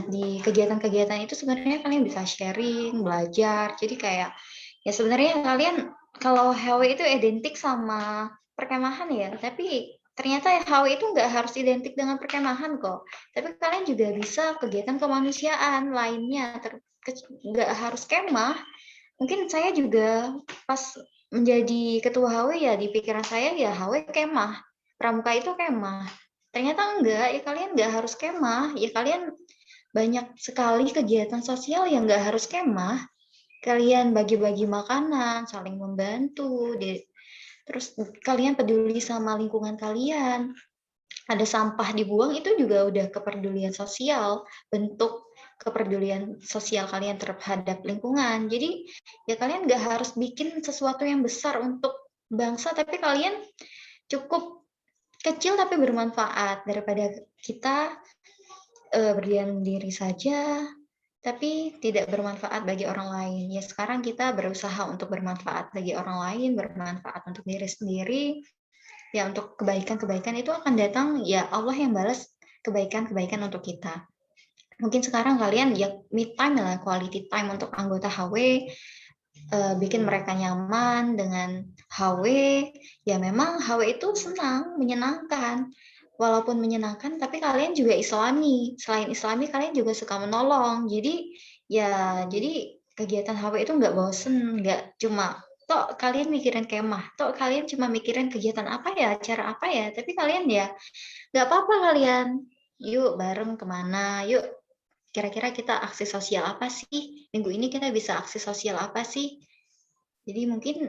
di kegiatan-kegiatan itu sebenarnya kalian bisa sharing, belajar. Jadi kayak ya sebenarnya kalian kalau HW itu identik sama perkemahan ya, tapi ternyata HW itu nggak harus identik dengan perkemahan kok. Tapi kalian juga bisa kegiatan kemanusiaan lainnya, nggak harus kemah. Mungkin saya juga pas menjadi ketua HW ya di pikiran saya ya HW kemah, pramuka itu kemah. Ternyata enggak, ya kalian nggak harus kemah, ya kalian banyak sekali kegiatan sosial yang nggak harus kemah. Kalian bagi-bagi makanan, saling membantu, terus kalian peduli sama lingkungan kalian. Ada sampah dibuang, itu juga udah kepedulian sosial, bentuk kepedulian sosial kalian terhadap lingkungan. Jadi ya kalian nggak harus bikin sesuatu yang besar untuk bangsa, tapi kalian cukup kecil tapi bermanfaat, daripada kita berdiam diri saja tapi tidak bermanfaat bagi orang lain. Ya sekarang kita berusaha untuk bermanfaat bagi orang lain, bermanfaat untuk diri sendiri. Ya untuk kebaikan-kebaikan itu akan datang, ya Allah yang balas kebaikan-kebaikan untuk kita. Mungkin sekarang kalian ya me time lah, quality time untuk anggota HW, bikin mereka nyaman dengan HW. Ya memang HW itu senang, menyenangkan. Walaupun menyenangkan, tapi kalian juga islami. Selain islami, kalian juga suka menolong. Jadi kegiatan HW itu nggak bosen, nggak cuma toh kalian mikirin kemah, toh kalian cuma mikirin kegiatan apa ya, acara apa ya, tapi kalian ya nggak apa-apa, kalian yuk bareng kemana, yuk kira-kira kita aksi sosial apa sih, minggu ini kita bisa aksi sosial apa sih. Jadi mungkin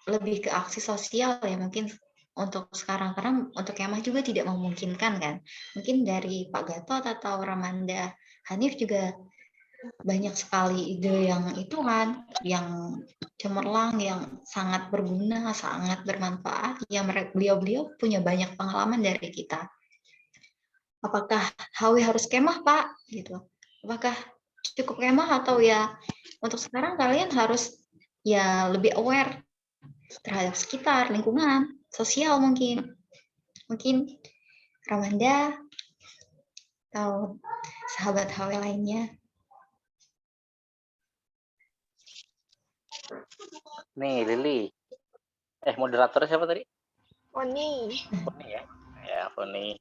lebih ke aksi sosial ya mungkin untuk sekarang, karena untuk kemah juga tidak memungkinkan kan. Mungkin dari Pak Gatot atau Ramanda Hanif juga banyak sekali ide yang itu kan, yang cemerlang, yang sangat berguna, sangat bermanfaat, yang beliau-beliau punya banyak pengalaman dari kita. Apakah HW harus kemah, Pak? Gitu. Apakah cukup kemah, atau ya untuk sekarang kalian harus ya lebih aware terhadap sekitar, lingkungan, sosial mungkin. Mungkin Ramanda atau sahabat HW lainnya. Nih, Lili. Moderatornya siapa tadi? Foni. Foni ya? Ya, Foni.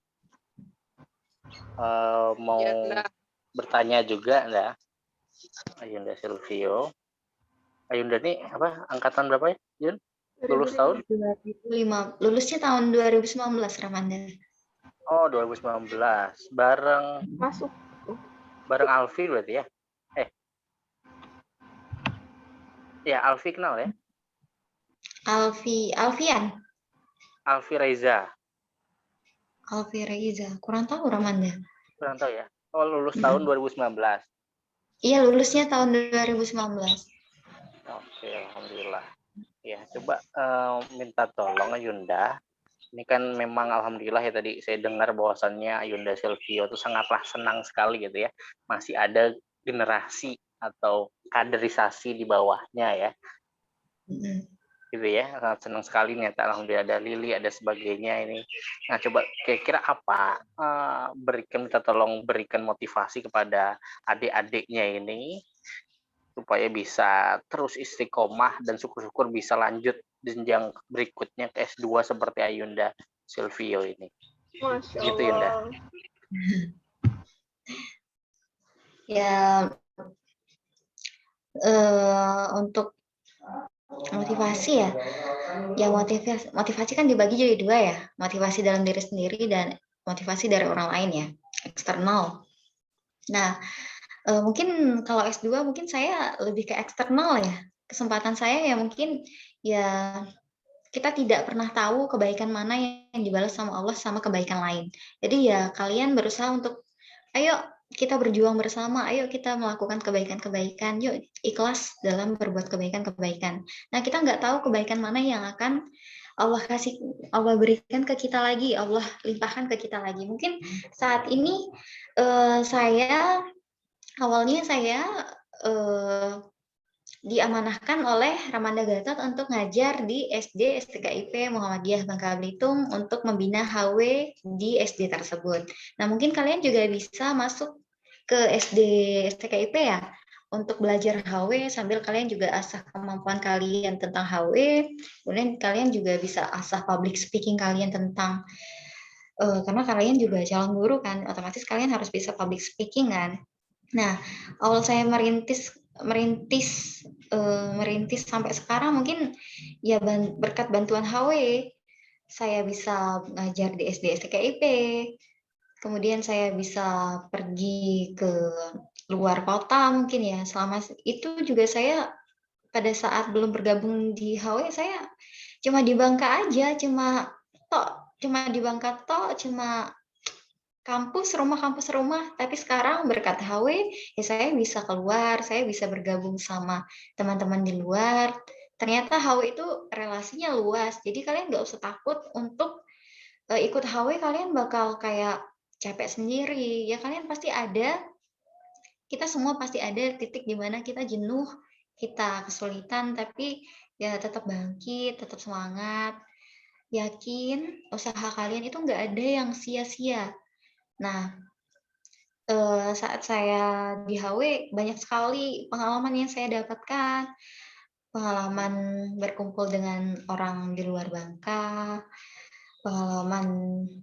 Mau bertanya juga enggak? Ayunda Silvio. Ayunda nih apa? Angkatan berapa ya, Yun? Lulus tahun? 2005. Lulusnya tahun 2019, Ramanda. Oh, 2019. Bareng Alfi berarti ya? Ya, Alfi kenal ya? Alfi Reza. Alfira Iza. Kurang tahu Ramanda. Kurang tahu ya. Oh, lulus tahun 2019. Iya, lulusnya tahun 2019. Oke, alhamdulillah. Ya, coba minta tolong Ayunda. Ini kan memang alhamdulillah ya, tadi saya dengar bahwasannya Ayunda Silvio itu sangatlah senang sekali gitu ya. Masih ada generasi atau kaderisasi di bawahnya ya. Gitu ya, sangat senang sekali nih, alhamdulillah ada Lili, ada sebagainya ini. Nah, coba kira-kira apa minta tolong berikan motivasi kepada adik-adiknya ini supaya bisa terus istiqomah dan syukur-syukur bisa lanjut jenjang berikutnya ke S2 seperti Ayunda Silvio ini. Masya Gitu Yunda. Allah. Ya, untuk motivasi ya, motivasi kan dibagi jadi dua ya, motivasi dalam diri sendiri dan motivasi dari orang lain ya, eksternal. Nah, mungkin kalau S2 mungkin saya lebih ke eksternal ya, kesempatan saya ya mungkin ya kita tidak pernah tahu kebaikan mana yang dibalas sama Allah sama kebaikan lain. Jadi ya kalian berusaha untuk, ayo kita berjuang bersama, ayo kita melakukan kebaikan-kebaikan, yuk ikhlas dalam berbuat kebaikan-kebaikan. Nah, kita nggak tahu kebaikan mana yang akan Allah berikan ke kita lagi, Allah limpahkan ke kita lagi. Mungkin saat ini awalnya saya diamanahkan oleh Ramanda Gatot untuk ngajar di SD STKIP Muhammadiyah Bangka Belitung untuk membina HW di SD tersebut. Nah, mungkin kalian juga bisa masuk ke SD STKIP ya, untuk belajar HW sambil kalian juga asah kemampuan kalian tentang HW, kemudian kalian juga bisa asah public speaking kalian tentang, karena kalian juga calon guru kan, otomatis kalian harus bisa public speaking kan. Nah, awal saya merintis sampai sekarang mungkin ya berkat bantuan HW saya bisa ngajar di SD STKIP, kemudian saya bisa pergi ke luar kota mungkin ya. Selama itu juga saya pada saat belum bergabung di HW saya cuma di Bangka aja, cuma di Bangka cuma kampus rumah, tapi sekarang berkat HW ya saya bisa keluar, saya bisa bergabung sama teman-teman di luar. Ternyata HW itu relasinya luas, jadi kalian nggak usah takut untuk ikut HW, kalian bakal kayak capek sendiri ya, kalian pasti ada, kita semua pasti ada titik di mana kita jenuh, kita kesulitan, tapi ya tetap bangkit, tetap semangat, yakin usaha kalian itu nggak ada yang sia-sia. Nah, saat saya di HW banyak sekali pengalaman yang saya dapatkan, pengalaman berkumpul dengan orang di luar Bangka, pengalaman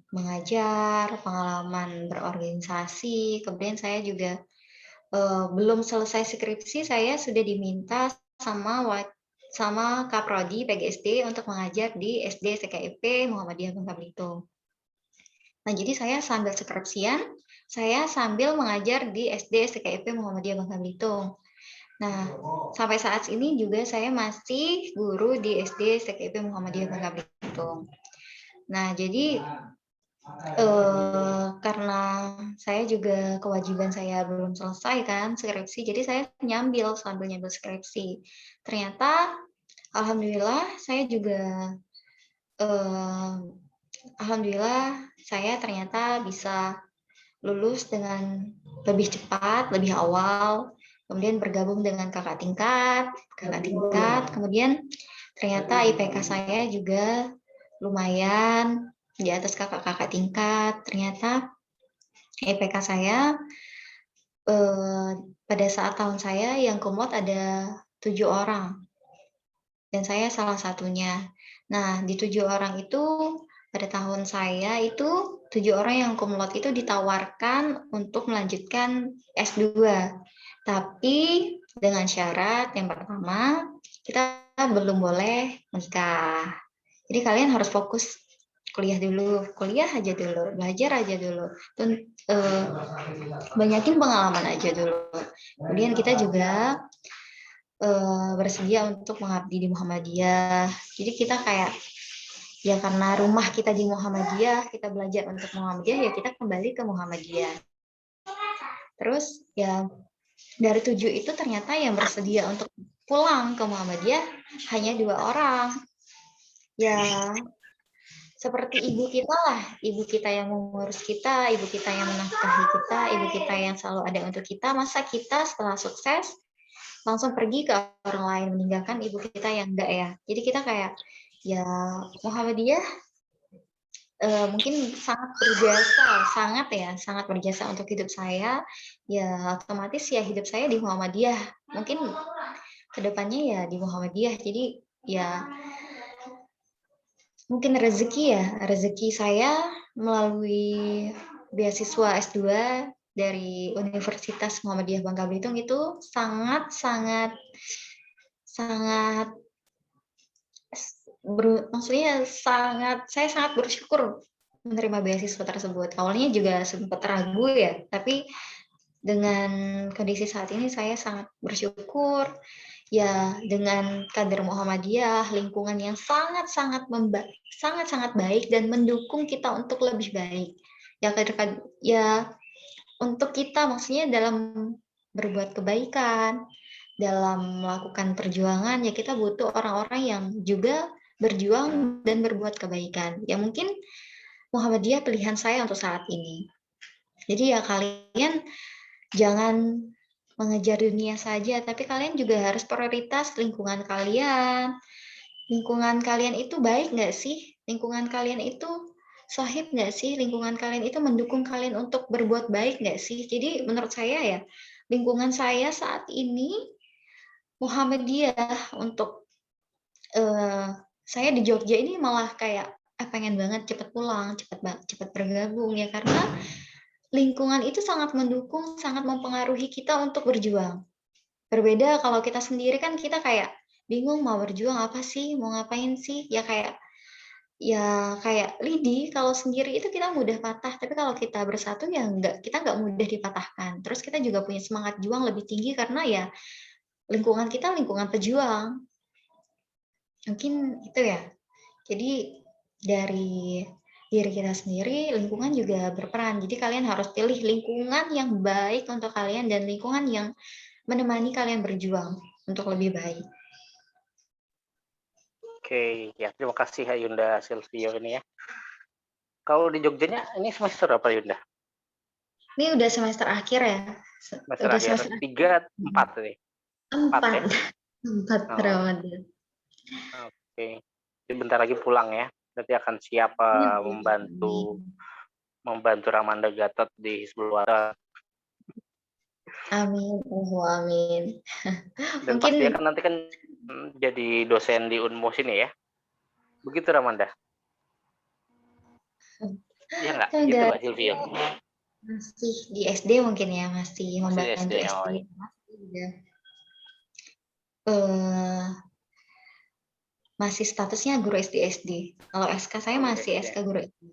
mengajar, pengalaman berorganisasi, kemudian saya juga belum selesai skripsi, saya sudah diminta sama Kaprodi PGSD untuk mengajar di SD STKIP Muhammadiyah Bangka Belitung. Nah, jadi saya sambil skripsian, saya sambil mengajar di SD STKIP Muhammadiyah Bangka Belitung. Nah, sampai saat ini juga saya masih guru di SD STKIP Muhammadiyah Bangka Belitung. Nah, jadi karena saya juga kewajiban saya belum selesai kan skripsi, jadi saya sambil nyambil skripsi. Ternyata, alhamdulillah saya juga alhamdulillah saya ternyata bisa lulus dengan lebih cepat, lebih awal, kemudian bergabung dengan kakak tingkat, kemudian ternyata IPK saya juga lumayan di atas kakak-kakak tingkat. Ternyata IPK saya pada saat tahun saya yang kumlot ada 7 orang, dan saya salah satunya. Nah, di 7 orang itu pada tahun saya itu 7 orang yang kumlot itu ditawarkan untuk melanjutkan S2. Tapi dengan syarat yang pertama, kita belum boleh menikah. Jadi kalian harus fokus kuliah aja dulu, belajar aja dulu. Banyakin pengalaman aja dulu. Kemudian kita juga bersedia untuk mengabdi di Muhammadiyah. Jadi kita kayak Ya karena rumah kita di Muhammadiyah, kita belajar untuk Muhammadiyah, ya kita kembali ke Muhammadiyah. Terus ya dari 7 itu ternyata yang bersedia untuk pulang ke Muhammadiyah hanya 2 orang. Ya seperti ibu kita lah, ibu kita yang mengurus kita, ibu kita yang menafkahi kita, ibu kita yang selalu ada untuk kita. Masa kita setelah sukses langsung pergi ke orang lain, meninggalkan ibu kita yang enggak ya. Jadi kita kayak, ya Muhammadiyah mungkin sangat berjasa, sangat berjasa untuk hidup saya. Ya otomatis ya hidup saya di Muhammadiyah. Mungkin kedepannya ya di Muhammadiyah. Jadi ya mungkin rezeki saya melalui beasiswa S2 dari Universitas Muhammadiyah Bangka Belitung itu sangat maksudnya saya sangat bersyukur menerima beasiswa tersebut. Awalnya juga sempat ragu ya, tapi dengan kondisi saat ini saya sangat bersyukur ya dengan kader Muhammadiyah, lingkungan yang sangat baik dan mendukung kita untuk lebih baik. Ya untuk kita maksudnya dalam berbuat kebaikan, dalam melakukan perjuangan ya kita butuh orang-orang yang juga berjuang dan berbuat kebaikan. Ya mungkin Muhammadiyah pilihan saya untuk saat ini. Jadi ya kalian jangan mengejar dunia saja, tapi kalian juga harus prioritas lingkungan kalian. Lingkungan kalian itu baik nggak sih? Lingkungan kalian itu sahib nggak sih? Lingkungan kalian itu mendukung kalian untuk berbuat baik nggak sih? Jadi menurut saya ya, lingkungan saya saat ini Muhammadiyah untuk saya di Jogja ini malah kayak pengen banget cepat pulang, cepat bergabung ya karena lingkungan itu sangat mendukung, sangat mempengaruhi kita untuk berjuang. Berbeda kalau kita sendiri kan kita kayak bingung mau berjuang apa sih, mau ngapain sih? Ya kayak lidi kalau sendiri itu kita mudah patah, tapi kalau kita bersatu ya kita nggak mudah dipatahkan. Terus kita juga punya semangat juang lebih tinggi karena ya lingkungan kita lingkungan pejuang. Mungkin itu ya. Jadi dari diri kita sendiri, lingkungan juga berperan. Jadi kalian harus pilih lingkungan yang baik untuk kalian dan lingkungan yang menemani kalian berjuang untuk lebih baik. Oke, ya terima kasih Yunda Silvio ini ya. Kalau di Jogjanya ini semester apa Yunda? Ini udah semester akhir ya. Semester akhir 3, 4 nih. 4 Ramadan. Oke. Jadi bentar lagi pulang ya. Berarti akan siap membantu Ramanda Gatot di Hizbul Waton. Amin. Amin. Dan mungkin pasti kan nanti kan jadi dosen di Unmus ini ya. Begitu Ramanda? Iya nggak? Gitu Mbak Silvio? Masih di SD mungkin ya, masih membantu SD. Masih statusnya guru SD. Kalau SK saya masih SK guru SD.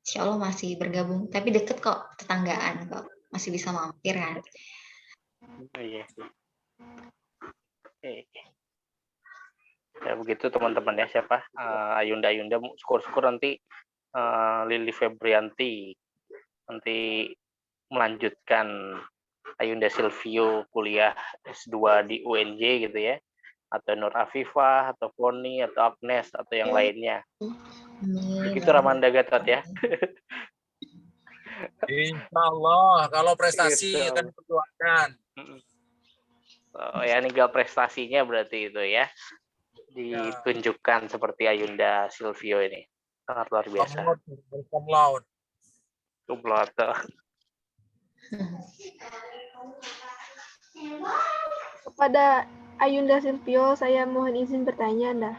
Insya Allah masih bergabung, tapi deket kok, tetanggaan kok, masih bisa mampir kan. Iya. Ya begitu teman-teman ya, siapa Ayunda syukur-syukur nanti Lili Febrianti nanti melanjutkan Ayunda Silvio kuliah S2 di UNJ gitu ya, atau Nur Afifah atau Foni atau Agnes atau yang lainnya. Begitu Ramanda Gatot ya. Insya Allah kalau prestasi akan diperjuangkan. Ya tinggal prestasinya berarti itu ya ditunjukkan seperti Ayunda Silvio ini, sangat luar biasa. Kumlaut. Kepada Ayunda Silvio, saya mohon izin bertanya, Anda.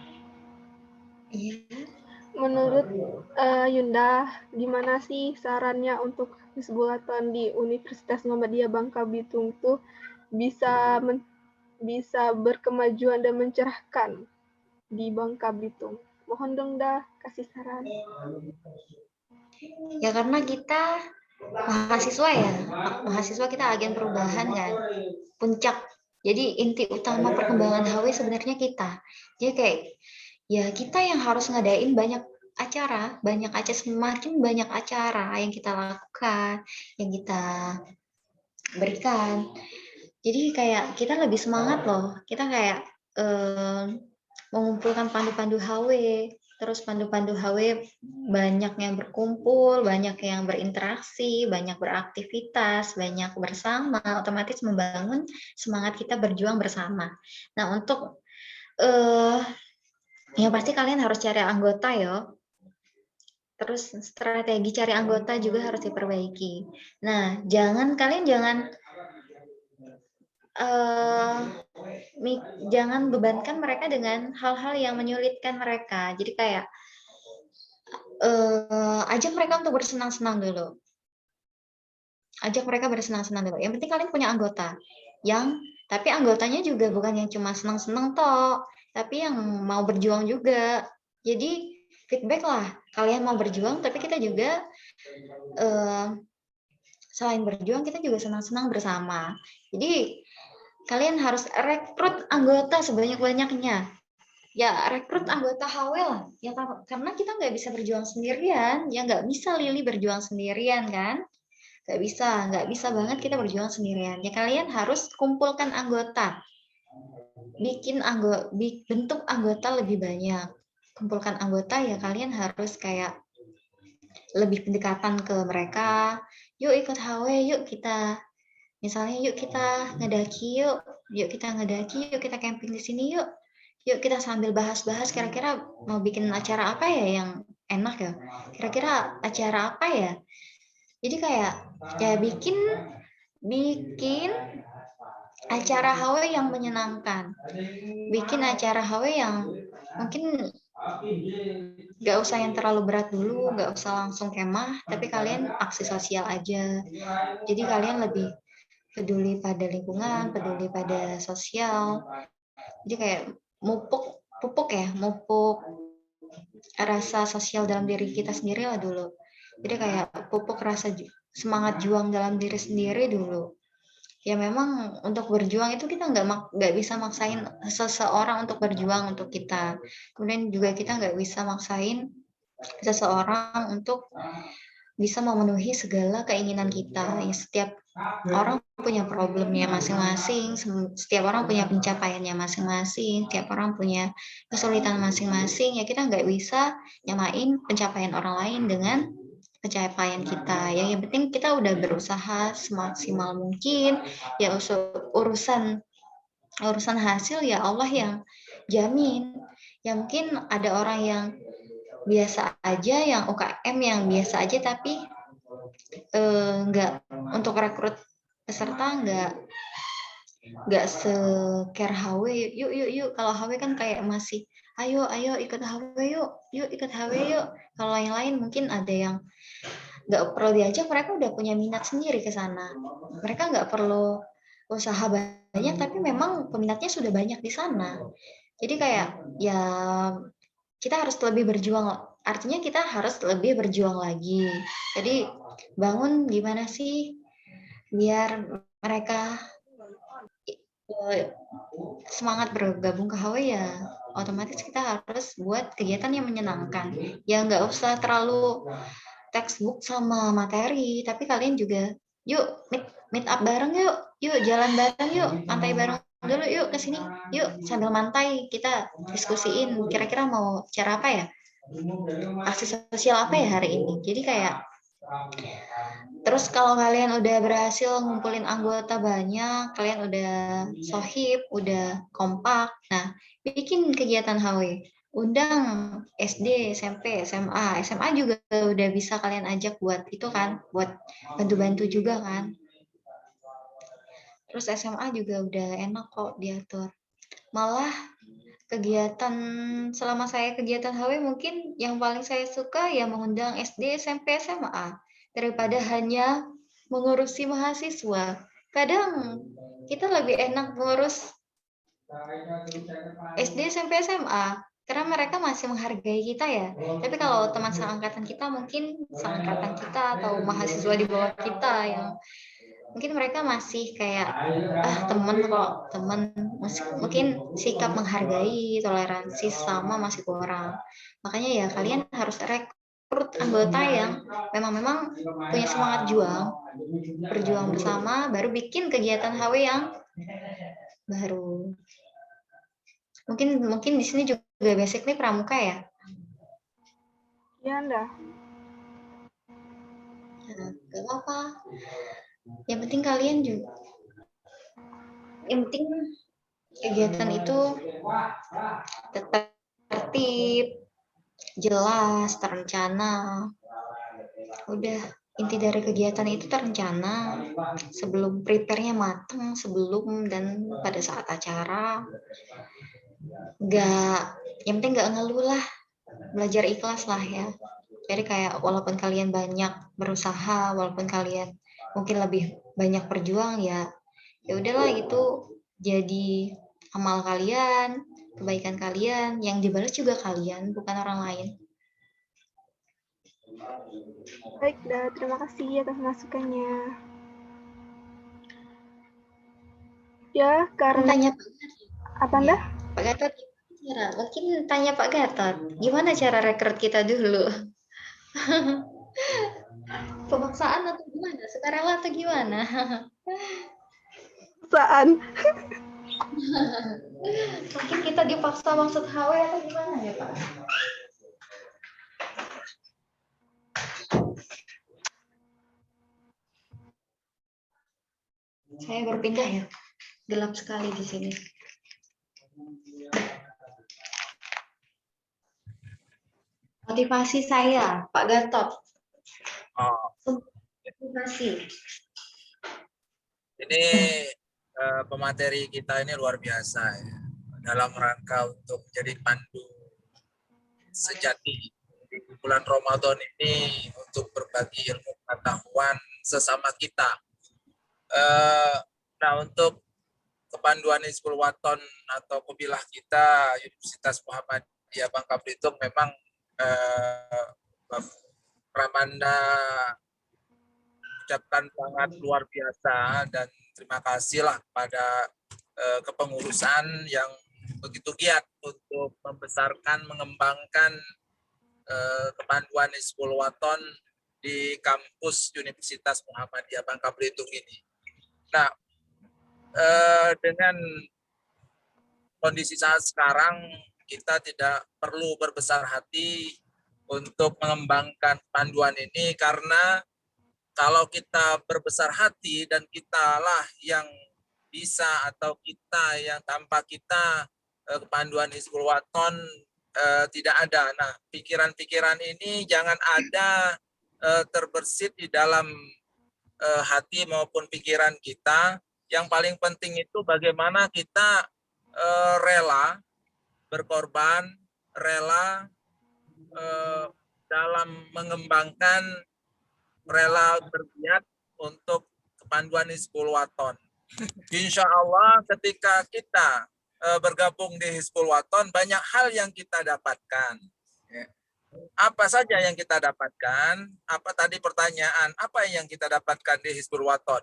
Menurut Ayunda, gimana sih sarannya untuk Hizbul Waton di Universitas Muhammadiyah Bangka Belitung itu bisa berkemajuan dan mencerahkan di Bangka Belitung? Mohon dong dah kasih saran. Ya karena kita mahasiswa kita agen perubahan kan, puncak. Jadi inti utama perkembangan HW sebenarnya kita. Jadi kayak ya kita yang harus ngadain banyak acara, semakin banyak acara yang kita lakukan, yang kita berikan. Jadi kayak kita lebih semangat loh. Kita kayak mengumpulkan pandu-pandu HW, terus pandu-pandu HW banyak yang berkumpul, banyak yang berinteraksi, banyak beraktivitas, banyak bersama, otomatis membangun semangat kita berjuang bersama. Nah, untuk yang pasti kalian harus cari anggota ya. Terus strategi cari anggota juga harus diperbaiki. Nah, kalian jangan bebankan mereka dengan hal-hal yang menyulitkan mereka. Jadi kayak ajak mereka untuk bersenang-senang dulu. Yang penting kalian punya anggota. Tapi anggotanya juga bukan yang cuma senang-senang toh, tapi yang mau berjuang juga. Jadi feedback lah, kalian mau berjuang, tapi kita juga selain berjuang kita juga senang-senang bersama. Jadi kalian harus rekrut anggota sebanyak-banyaknya. Ya rekrut anggota HW lah. Ya karena kita nggak bisa berjuang sendirian. Ya nggak bisa Lili berjuang sendirian kan? Nggak bisa banget kita berjuang sendirian. Ya kalian harus kumpulkan anggota. Bentuk anggota lebih banyak. Kumpulkan anggota ya kalian harus kayak lebih pendekatan ke mereka. Yuk ikut HW, yuk kita misalnya yuk kita ngedaki yuk kita camping di sini yuk kita sambil bahas-bahas kira-kira mau bikin acara apa ya yang enak ya, kira-kira acara apa ya. Jadi kayak ya bikin acara HW yang menyenangkan, bikin acara HW yang mungkin nggak usah yang terlalu berat dulu, nggak usah langsung kemah, tapi kalian aksi sosial aja. Jadi kalian lebih peduli pada lingkungan, peduli pada sosial. Jadi kayak mupuk rasa sosial dalam diri kita sendiri lah dulu. Jadi kayak pupuk rasa semangat juang dalam diri sendiri dulu. Ya memang untuk berjuang itu kita nggak bisa maksain seseorang untuk berjuang untuk kita. Kemudian juga kita nggak bisa maksain seseorang untuk bisa memenuhi segala keinginan kita. Ya, setiap orang punya problemnya masing-masing, setiap orang punya pencapaiannya masing-masing, setiap orang punya kesulitan masing-masing. Ya kita nggak bisa nyamain pencapaian orang lain dengan pencapaian kita. Ya yang penting kita udah berusaha semaksimal mungkin. Ya urusan hasil ya Allah yang jamin. Ya mungkin ada orang yang biasa aja, yang UKM yang biasa aja, tapi nggak untuk rekrut peserta nggak se-care HW. Yuk kalau HW kan kayak masih ayo ikut HW yuk ikut HW yuk. Kalau yang lain mungkin ada yang nggak perlu diajak, mereka udah punya minat sendiri ke sana. Mereka nggak perlu usaha banyak, tapi memang peminatnya sudah banyak di sana. Jadi kayak ya kita harus lebih berjuang. Artinya kita harus lebih berjuang lagi. Jadi bangun gimana sih biar mereka semangat bergabung ke HW. Ya otomatis kita harus buat kegiatan yang menyenangkan. Ya nggak usah terlalu textbook sama materi, tapi kalian juga yuk meet up bareng yuk jalan bareng yuk, pantai bareng dulu yuk ke sini yuk, sambil mantai kita diskusiin kira-kira mau cara apa ya, aksi sosial apa ya hari ini. Jadi kayak terus kalau kalian udah berhasil ngumpulin anggota banyak, kalian udah sohib, udah kompak, nah bikin kegiatan HW. Undang SD, SMP, SMA juga udah bisa kalian ajak buat itu kan, buat bantu-bantu juga kan. Terus SMA juga udah enak kok diatur. Malah kegiatan selama saya kegiatan HW mungkin yang paling saya suka ya mengundang SD, SMP, SMA daripada hanya mengurusi mahasiswa. Kadang kita lebih enak mengurus SD, SMP, SMA karena mereka masih menghargai kita ya. Tapi kalau teman seangkatan kita mungkin seangkatan kita atau mahasiswa di bawah kita yang mungkin mereka masih kayak temen kok, temen, mungkin sikap menghargai, toleransi sama masih kurang. Makanya ya kalian harus rekrut anggota yang memang punya semangat juang, berjuang bersama, baru bikin kegiatan HW yang baru. Mungkin di sini juga basically pramuka ya. Ya, Nda. Nah, gak apa-apa. Yang penting kalian juga, yang penting kegiatan itu tetap tertib, jelas, terencana. Udah, inti dari kegiatan itu terencana. Sebelum prepare-nya matang, sebelum dan pada saat acara. Yang penting gak ngeluh lah. Belajar ikhlas lah ya. Jadi kayak walaupun kalian banyak berusaha, walaupun kalian mungkin lebih banyak berjuang, ya udahlah, itu jadi amal kalian, kebaikan kalian, yang dibalas juga kalian, bukan orang lain. Baik, Nda. Terima kasih atas masukannya. Ya, karena Tanya apa, Nda? Pak Gatot, mungkin tanya Pak Gatot, gimana cara rekrut kita dulu? Pemaksaan atau gimana? Sukarela atau gimana? Saan. Mungkin kita dipaksa maksud HW atau gimana ya Pak? Saya berpindah ya, gelap sekali di sini. Motivasi saya, Pak Gatot. Motivasi. Ini pemateri kita ini luar biasa ya, dalam rangka untuk menjadi pandu sejati di bulan Ramadan ini untuk berbagi ilmu pengetahuan sesama kita. Nah, untuk kepanduan Hizbul Waton atau kubilah kita Universitas Muhammadiyah Bangka Belitung memang Pramanda ucapkan sangat luar biasa dan terima kasihlah pada kepengurusan yang begitu giat untuk membesarkan, mengembangkan kepanduan Hizbul Waton di kampus Universitas Muhammadiyah Bangka Belitung ini. Nah, dengan kondisi saat sekarang kita tidak perlu berbesar hati untuk mengembangkan panduan ini, karena kalau kita berbesar hati dan kitalah yang bisa atau kita yang tanpa kita kepanduan Hizbul Waton tidak ada. Nah, pikiran-pikiran ini jangan ada terbersit di dalam hati maupun pikiran kita. Yang paling penting itu bagaimana kita rela berkorban, rela dalam mengembangkan, rela berniat untuk kepanduan Hizbul Waton. Insya Allah ketika kita bergabung di Hizbul Waton, banyak hal yang kita dapatkan. Apa saja yang kita dapatkan? Apa tadi pertanyaan? Apa yang kita dapatkan di Hizbul Waton?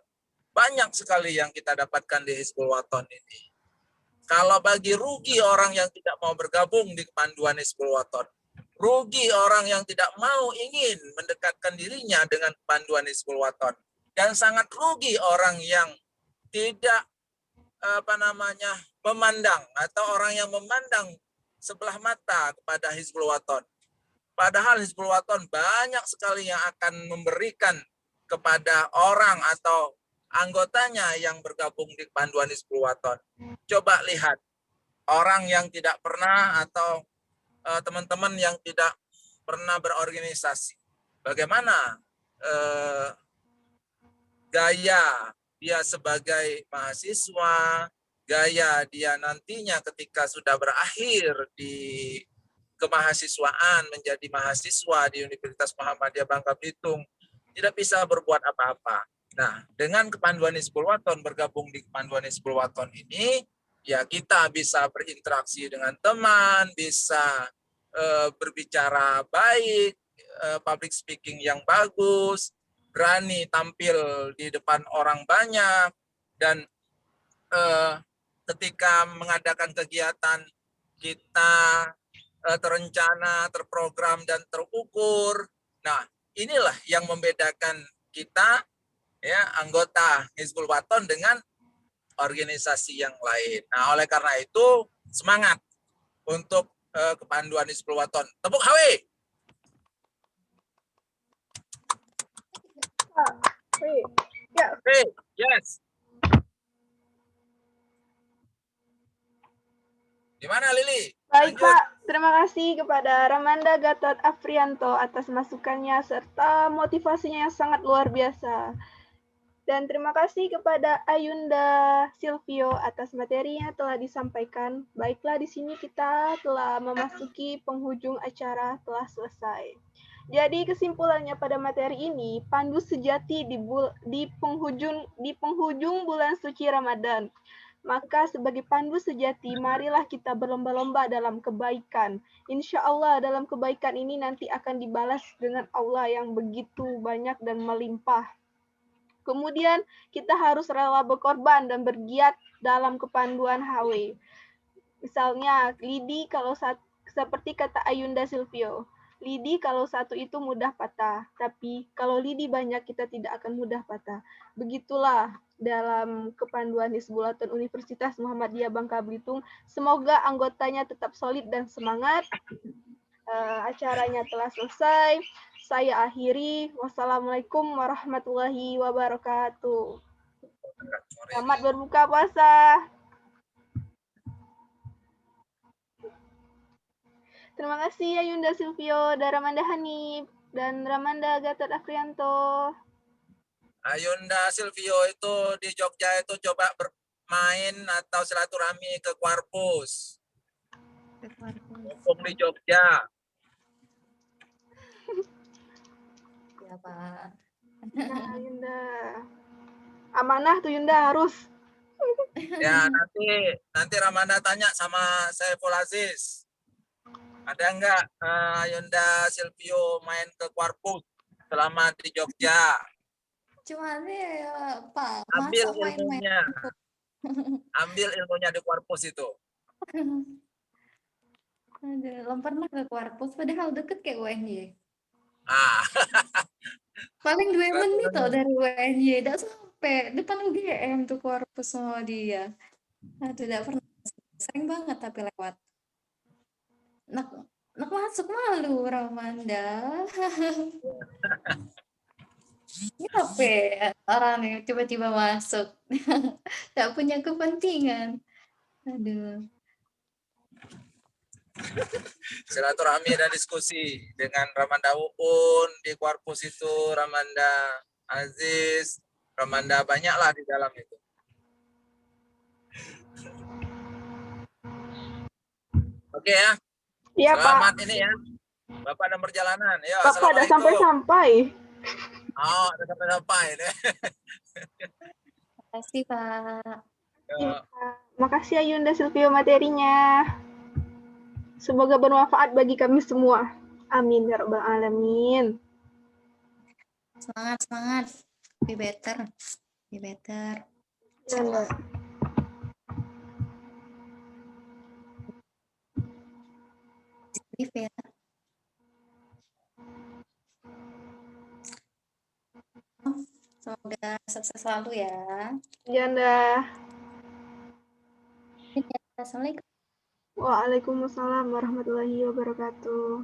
Banyak sekali yang kita dapatkan di Hizbul Waton ini. Kalau bagi rugi orang yang tidak mau bergabung di kepanduan Hizbul Waton, rugi orang yang tidak mau ingin mendekatkan dirinya dengan panduan Hizbul Waton, dan sangat rugi orang yang tidak memandang atau orang yang memandang sebelah mata kepada Hizbul Waton. Padahal Hizbul Waton banyak sekali yang akan memberikan kepada orang atau anggotanya yang bergabung di panduan Hizbul Waton. Coba lihat orang yang tidak pernah atau teman-teman yang tidak pernah berorganisasi, bagaimana gaya dia sebagai mahasiswa, gaya dia nantinya ketika sudah berakhir di kemahasiswaan menjadi mahasiswa di Universitas Muhammadiyah Bangka Belitung, tidak bisa berbuat apa-apa. Nah, dengan kepanduan Hizbul Waton, bergabung di kepanduan Hizbul Waton ini, ya kita bisa berinteraksi dengan teman, bisa berbicara baik, public speaking yang bagus, berani tampil di depan orang banyak, dan ketika mengadakan kegiatan kita terencana, terprogram, dan terukur. Nah, inilah yang membedakan kita, ya, anggota Hizbul Waton dengan organisasi yang lain. Nah, oleh karena itu semangat untuk kepanduan Hizbul Waton. Tepuk HW. Ya, Hey, yes. Gimana Lili? baik Lanjut. Pak, terima kasih kepada Ramanda Gatot Afrianto atas masukannya serta motivasinya yang sangat luar biasa. Dan terima kasih kepada Ayunda Silvio atas materi yang telah disampaikan. Baiklah, di sini kita telah memasuki penghujung acara, telah selesai. Jadi kesimpulannya pada materi ini, pandu sejati di penghujung bulan suci Ramadan. Maka sebagai pandu sejati, marilah kita berlomba-lomba dalam kebaikan. Insya Allah dalam kebaikan ini nanti akan dibalas dengan Allah yang begitu banyak dan melimpah. Kemudian kita harus rela berkorban dan bergiat dalam kepanduan HW. Misalnya, lidi kalau seperti kata Ayunda Silvio, lidi kalau satu itu mudah patah, tapi kalau lidi banyak kita tidak akan mudah patah. Begitulah dalam kepanduan Hizbul Waton Universitas Muhammadiyah Bangka Belitung. Semoga anggotanya tetap solid dan semangat. Acaranya telah selesai. Saya akhiri. Wassalamualaikum warahmatullahi wabarakatuh. Selamat berbuka puasa. Terima kasih Ayunda Silvio, dan Ramanda Hanif, dan Ramanda Gatot Afrianto. Ayunda Silvio itu di Jogja itu coba bermain atau silaturahmi ke Quarpus. Mumpung di Jogja. Ya, Pak. Nah, Yunda. Amanah tuh Yunda harus. Ya, nanti Ramanda tanya sama Saiful Aziz. Ada enggak Ayunda Silvio main ke Quarpus selama di Jogja? Cuman ya, Pak, Ambil masa main-main. ilmunya. Ambil ilmunya di Quarpus itu. Aduh, belum pernah ke Quarpus, padahal deket kayak UNY. Ah, Paling 2 menit tuh dari UNY, udah sampai depan UGM tuh Quarpus sama dia. Aduh, udah pernah. Sering banget tapi lewat. Nak masuk malu, Ramanda. Kenapa ya orang nih tiba-tiba masuk? Tak punya kepentingan. Aduh. silaturahmi dan diskusi dengan Ramanda Uun di Quarpus itu, Ramanda Aziz, Ramanda banyaklah di dalam itu. Oke ya. Iya Selamat Pak. ini ya. Bapak ada perjalanan. Ya, Bapak udah sampai-sampai. Oh, udah sampai-sampai deh. Terima kasih, Pak. Ya, makasih Ayunda Silvio materinya. Semoga bermanfaat bagi kami semua. Amin ya rabbal alamin. Semangat. Be better. Be better. Ya, Positif ya. Semoga sukses selalu ya. Yanda. Assalamualaikum. Waalaikumsalam warahmatullahi wabarakatuh.